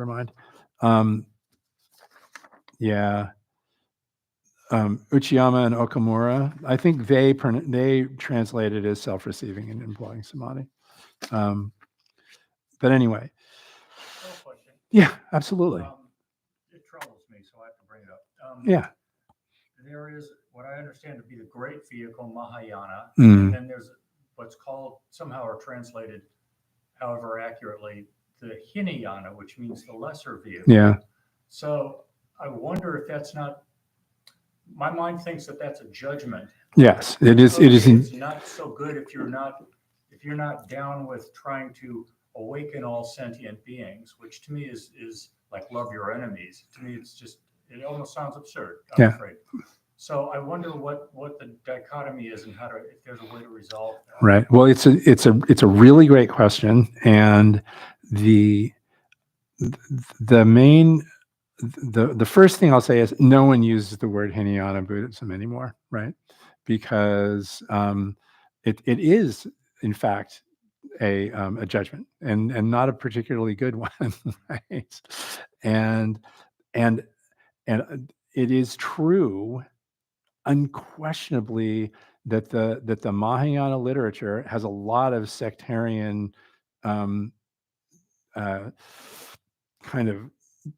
mind. Uchiyama and Okamura, I think they translate it as self-receiving and employing samadhi. But anyway. Question. Yeah, absolutely. It troubles me, so I have to bring it up. Yeah. There is what I understand to be the great vehicle, Mahayana, Mm. and then there's what's called, somehow are translated, however accurately, the Hinayana, which means the lesser vehicle. Yeah. So I wonder if that's not, my mind thinks that that's a judgment. Yes, it is. Okay, it is. It's not so good if you're not down with trying to awaken all sentient beings, which to me is like love your enemies. To me, it almost sounds absurd, I'm afraid. So I wonder what the dichotomy is and if there's a way to resolve that. Right. Well, it's a really great question, and the first thing I'll say is no one uses the word Hinayana Buddhism anymore, right? Because it is, in fact, a judgment and not a particularly good one, right? And it is true, unquestionably, that the Mahayana literature has a lot of sectarian kind of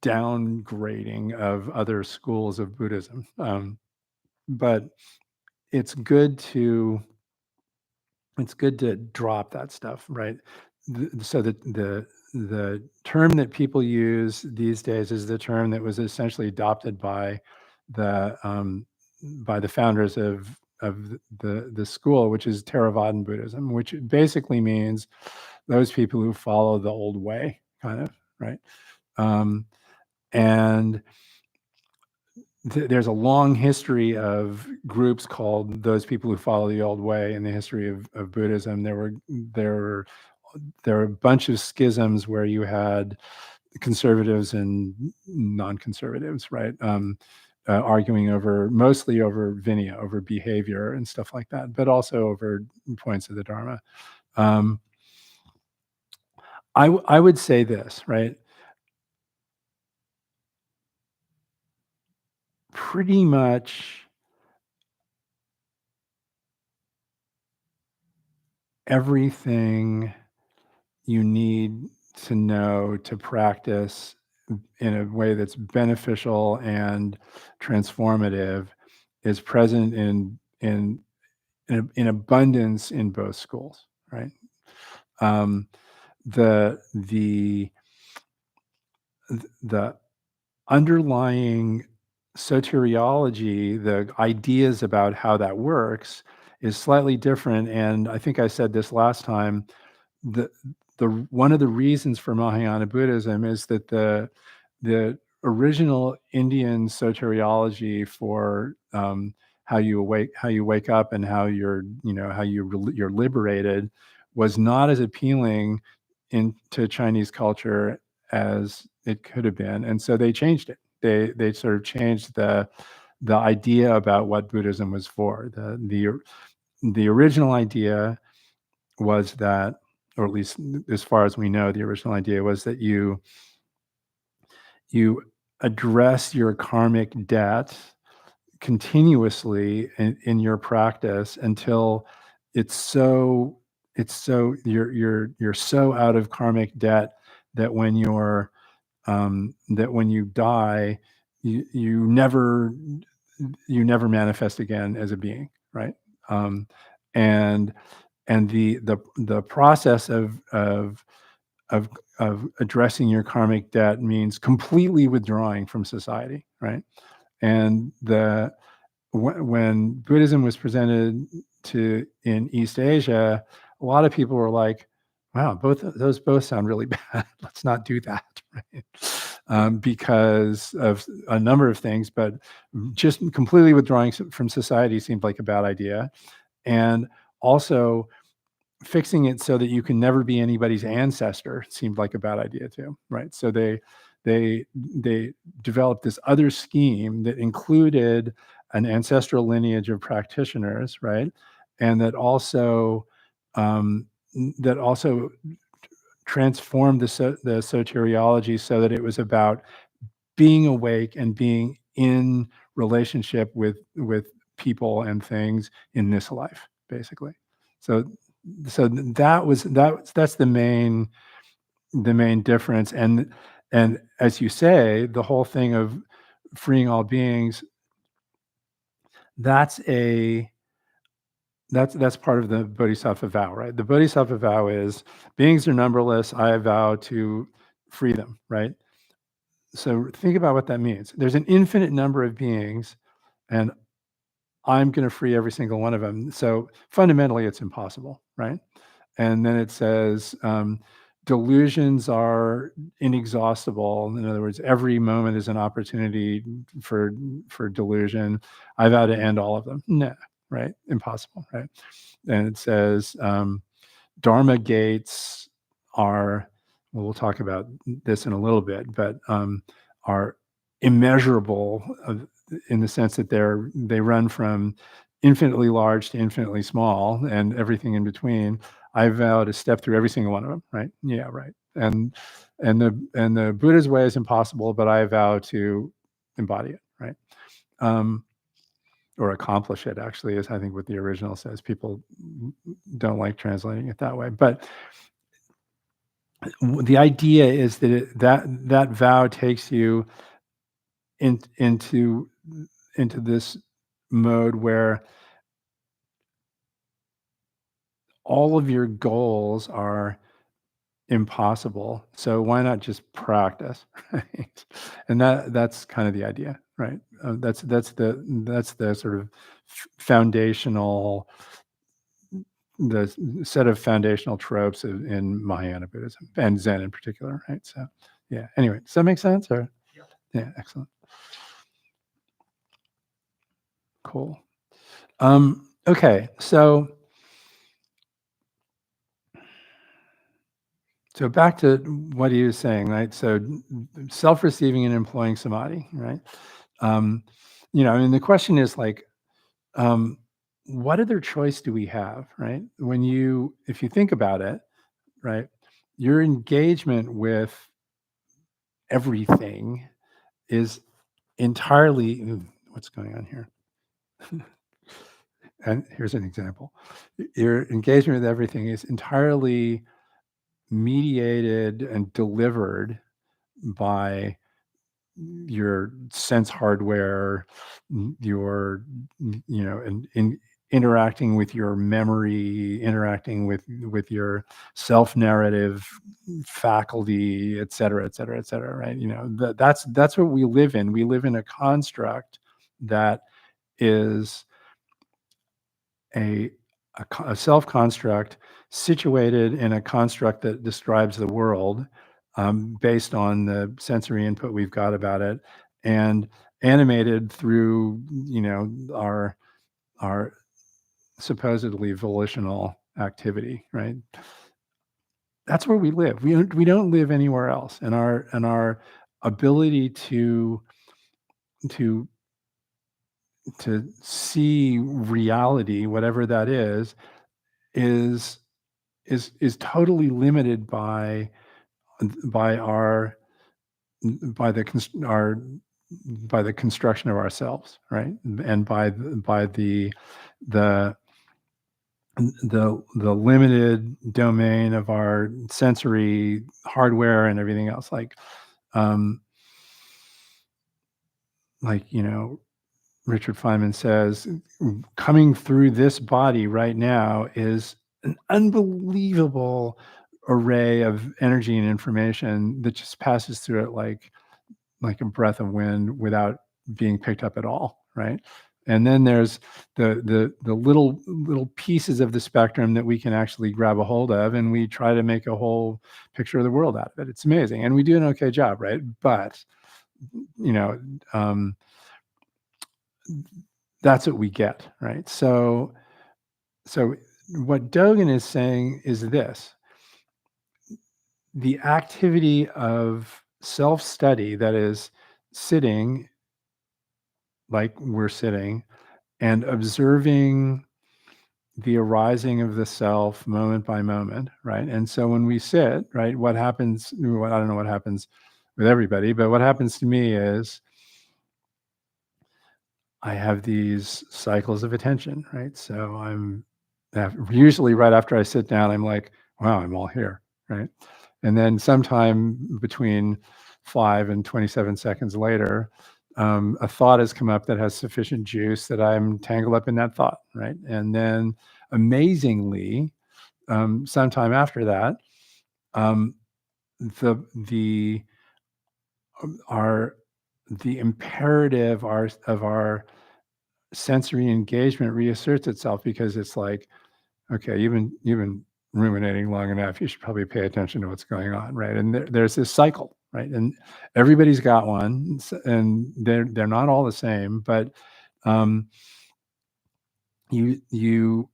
downgrading of other schools of Buddhism, but it's good to drop that stuff, right? So that the term that people use these days is the term that was essentially adopted by the founders of the school, which is Theravadan Buddhism, which basically means those people who follow the old way, kind of, right? And there's a long history of groups called those people who follow the old way in the history of Buddhism. There were a bunch of schisms where you had conservatives and non-conservatives, right? Arguing mostly over Vinaya, over behavior and stuff like that, but also over points of the Dharma. I would say this, right? Pretty much everything you need to know to practice in a way that's beneficial and transformative is present in abundance in both schools, right? The underlying soteriology, the ideas about how that works, is slightly different. And I think I said this last time. The one of the reasons for Mahayana Buddhism is that the original Indian soteriology for how you wake up and how you're liberated was not as appealing into Chinese culture as it could have been, and so they changed it. They sort of changed the idea about what Buddhism was for. The original idea was that, or at least as far as we know, the original idea was that you address your karmic debt continuously in your practice until you're so out of karmic debt that when you die, you never manifest again as a being, right? And the process of addressing your karmic debt means completely withdrawing from society, right? And when Buddhism was presented in East Asia, a lot of people were like, "Wow, those both sound really bad. Let's not do that," right? Because of a number of things, but just completely withdrawing from society seemed like a bad idea, and also fixing it so that you can never be anybody's ancestor seemed like a bad idea too, right? So they developed this other scheme that included an ancestral lineage of practitioners, right? And that also transformed the soteriology so that it was about being awake and being in relationship with people and things in this life, basically. So that's the main difference. And as you say, the whole thing of freeing all beings, that's part of the Bodhisattva vow, right? The Bodhisattva vow is beings are numberless. I vow to free them, right? So think about what that means. There's an infinite number of beings, and I'm going to free every single one of them. So fundamentally, it's impossible, right? And then it says, delusions are inexhaustible. In other words, every moment is an opportunity for delusion. I vow to end all of them. No, right? Impossible, right? And it says, Dharma gates are, well, we'll talk about this in a little bit, but are immeasurable in the sense that they run from infinitely large to infinitely small and everything in between. I vow to step through every single one of them, right? Yeah, right. And the Buddha's way is impossible, but I vow to embody it, right? Or accomplish it, actually, is I think what the original says. People don't like translating it that way, but the idea is that that vow takes you into this mode where all of your goals are impossible. So why not just practice, right? And that's kind of the idea, right? That's the sort of foundational, the set of foundational tropes in Mahayana Buddhism and Zen in particular, right? So yeah. Anyway, does that make sense? Or yeah, excellent. Cool. Okay, so back to what he was saying, right? So self-receiving and employing samadhi, right? I mean, the question is like, what other choice do we have, right? If you think about it, right, your engagement with everything is entirely, what's going on here? And here's an example. Your engagement with everything is entirely mediated and delivered by your sense hardware, your, in interacting with your memory, interacting with your self-narrative faculty, et cetera, et cetera, et cetera, right? That's what we live in. We live in a construct that is a self-construct situated in a construct that describes the world based on the sensory input we've got about it, and animated through our supposedly volitional activity, right? That's where we live. We don't live anywhere else, and our ability to see reality, whatever that is totally limited by our by the construction of ourselves, right? And by the limited domain of our sensory hardware and everything else, like Richard Feynman says, coming through this body right now is an unbelievable array of energy and information that just passes through it like a breath of wind without being picked up at all, right? And then there's the little pieces of the spectrum that we can actually grab a hold of, and we try to make a whole picture of the world out of it. It's amazing, and we do an okay job, right? But that's what we get, right? So what Dogen is saying is this: the activity of self-study, that is sitting like we're sitting and observing the arising of the self moment by moment, right? And so when we sit, right, what happens, I don't know what happens with everybody, but what happens to me is I have these cycles of attention, right? So usually right after I sit down, I'm like, wow, I'm all here, right? And then sometime between 5 and 27 seconds later, a thought has come up that has sufficient juice that I'm tangled up in that thought, right? And then amazingly, sometime after that, the imperative of our sensory engagement reasserts itself, because it's like, okay, you've been ruminating long enough. You should probably pay attention to what's going on, right? And there's this cycle, right? And everybody's got one, and they're not all the same, but you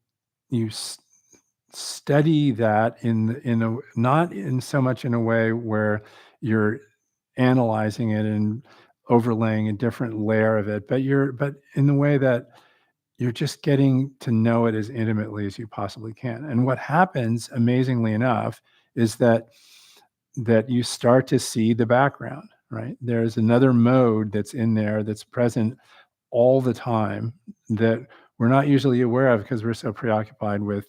study that not in so much in a way where you're analyzing it and overlaying a different layer of it, but in the way that you're just getting to know it as intimately as you possibly can. And what happens, amazingly enough, is that you start to see the background, right? There's another mode that's in there that's present all the time that we're not usually aware of because we're so preoccupied with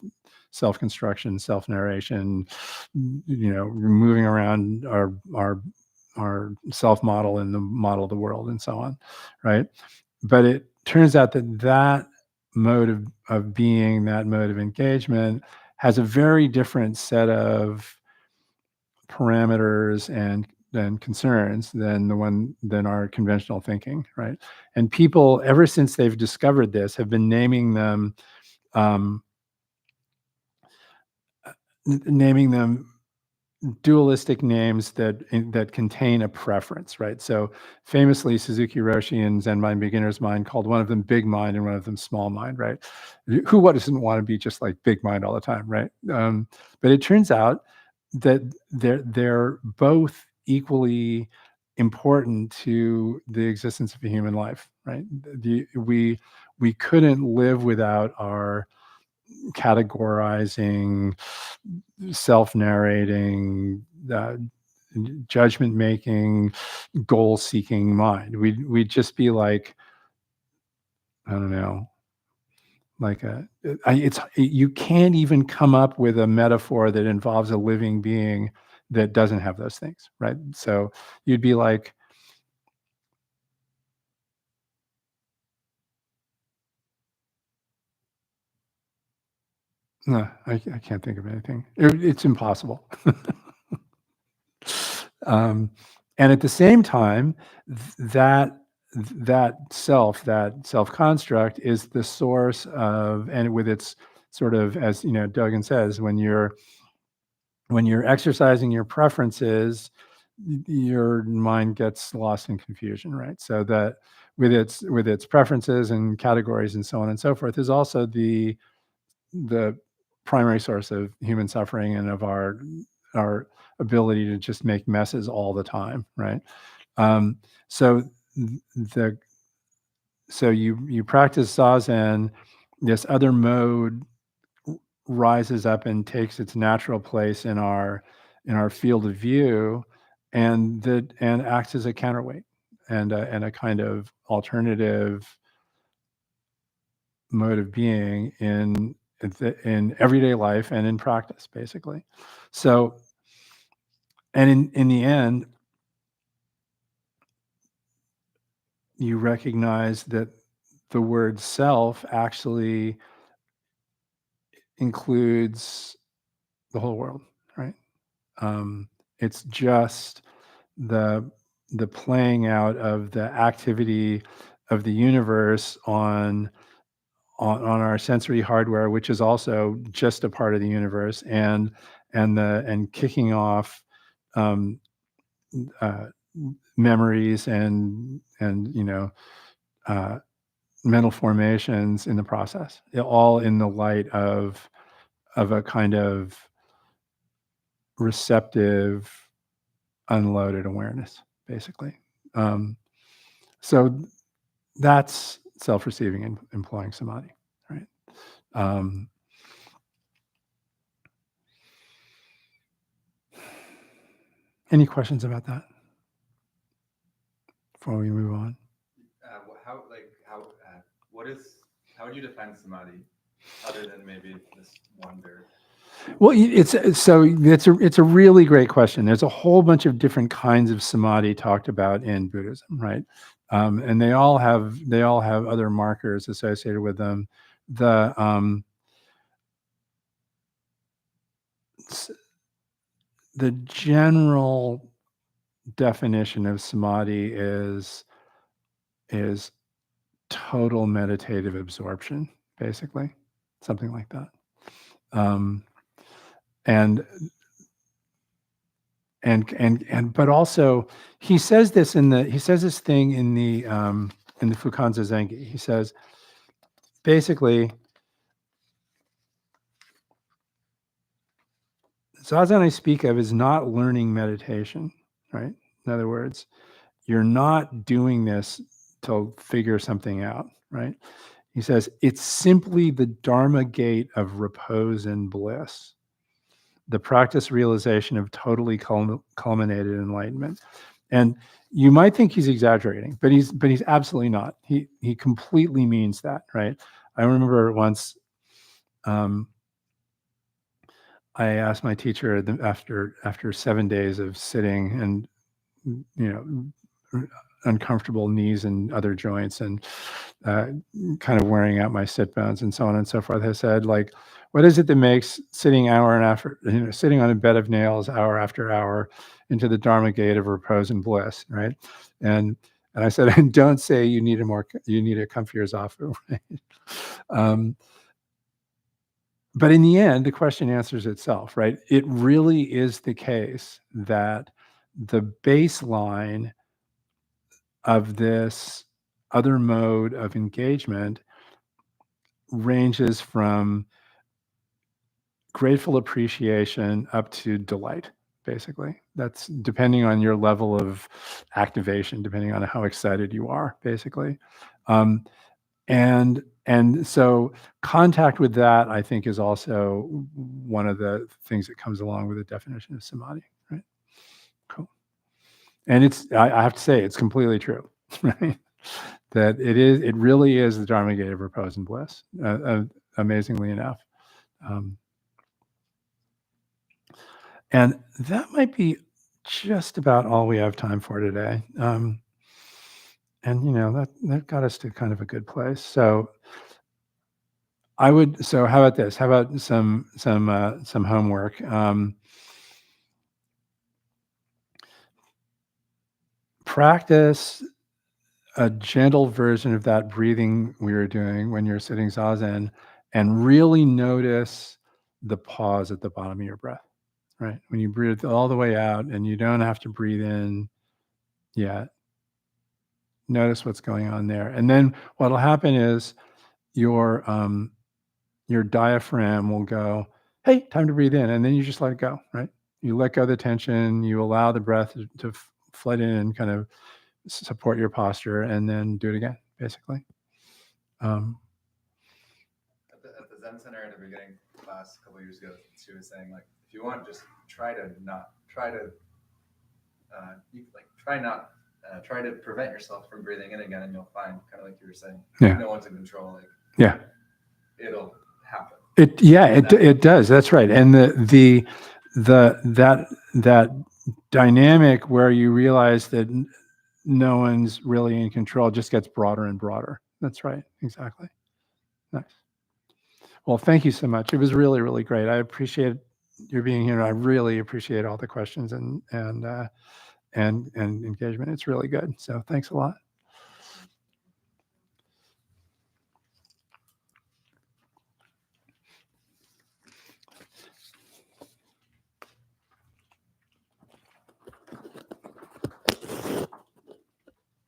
self-construction, self-narration, moving around our self-model and the model of the world and so on, right? But it turns out that mode of being, that mode of engagement, has a very different set of parameters and concerns than our conventional thinking, right? And people, ever since they've discovered this, have been naming them dualistic names that contain a preference, right? So famously, Suzuki Roshi in Zen Mind Beginner's Mind called one of them big mind and one of them small mind, right? Who doesn't want to be just like big mind all the time, right? But it turns out that they're both equally important to the existence of a human life, right? We couldn't live without our categorizing, self-narrating, judgment-making, goal-seeking mind. We'd just be like, I don't know, you can't even come up with a metaphor that involves a living being that doesn't have those things, right? So you'd be like, no, I can't think of anything. It's impossible. And at the same time, that self construct is the source of, and with its sort of, as Dogen says, when you're exercising your preferences, your mind gets lost in confusion, right? So that with its preferences and categories and so on and so forth is also the primary source of human suffering and of our ability to just make messes all the time, right? So you practice Zazen, this other mode rises up and takes its natural place in our field of view, and acts as a counterweight and a kind of alternative mode of being in everyday life and in practice, basically. So, and in the end, you recognize that the word self actually includes the whole world, right? It's just the playing out of the activity of the universe on our sensory hardware, which is also just a part of the universe, and kicking off memories and mental formations in the process, all in the light of a kind of receptive, unloaded awareness, basically. So that's self-receiving and employing samadhi, right? Any questions about that before we move on? How would you define samadhi, other than maybe this wonder? Well, it's a really great question. There's a whole bunch of different kinds of samadhi talked about in Buddhism, right? And they all have other markers associated with them. The general definition of samadhi is total meditative absorption, basically, something like that. But also he says this thing in the Fukanza Zengi. He says basically, Zazen I speak of is not learning meditation, right? In other words, you're not doing this to figure something out, right? He says it's simply the Dharma gate of repose and bliss, the practice realization of totally culminated enlightenment. And you might think he's exaggerating, but he's absolutely not. He completely means that, right? I remember once I asked my teacher after 7 days of sitting and uncomfortable knees and other joints and kind of wearing out my sit bones and so on and so forth. I said, like, what is it that makes sitting sitting on a bed of nails hour after hour into the Dharma gate of repose and bliss, right? And I said, and don't say you need a comfier zafu, right? But in the end, the question answers itself, right? It really is the case that the baseline of this other mode of engagement ranges from grateful appreciation up to delight, basically. That's depending on your level of activation, depending on how excited you are, basically. And so contact with that, I think, is also one of the things that comes along with the definition of samadhi, right? Cool. And I have to say, it's completely true, right? that it really is the Dharma gate of repose and bliss, amazingly enough. And that might be just about all we have time for today. And that got us to kind of a good place. So how about this? How about some homework? Practice a gentle version of that breathing we were doing when you're sitting zazen, and really notice the pause at the bottom of your breath, right? When you breathe all the way out and you don't have to breathe in yet. Notice what's going on there. And then what'll happen is your diaphragm will go, hey, time to breathe in. And then you just let it go, right? You let go of the tension, you allow the breath to flood in and kind of support your posture, and then do it again, basically. At the Zen Center in the beginning class a couple years ago, she was saying, like, if you want, just try to prevent yourself from breathing in again, and you'll find, kind of like you were saying, no one's in control. Like, it'll happen. It does. That's right. And that dynamic where you realize that no one's really in control just gets broader and broader. That's right. Exactly. Nice. Well, thank you so much. It was really, really great. I appreciate your being here. I really appreciate all the questions and engagement. It's really good. So thanks a lot.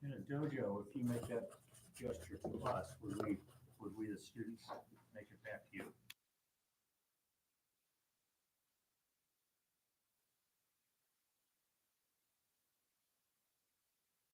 In a dojo, if you make that gesture to us, would we the students make it back to you?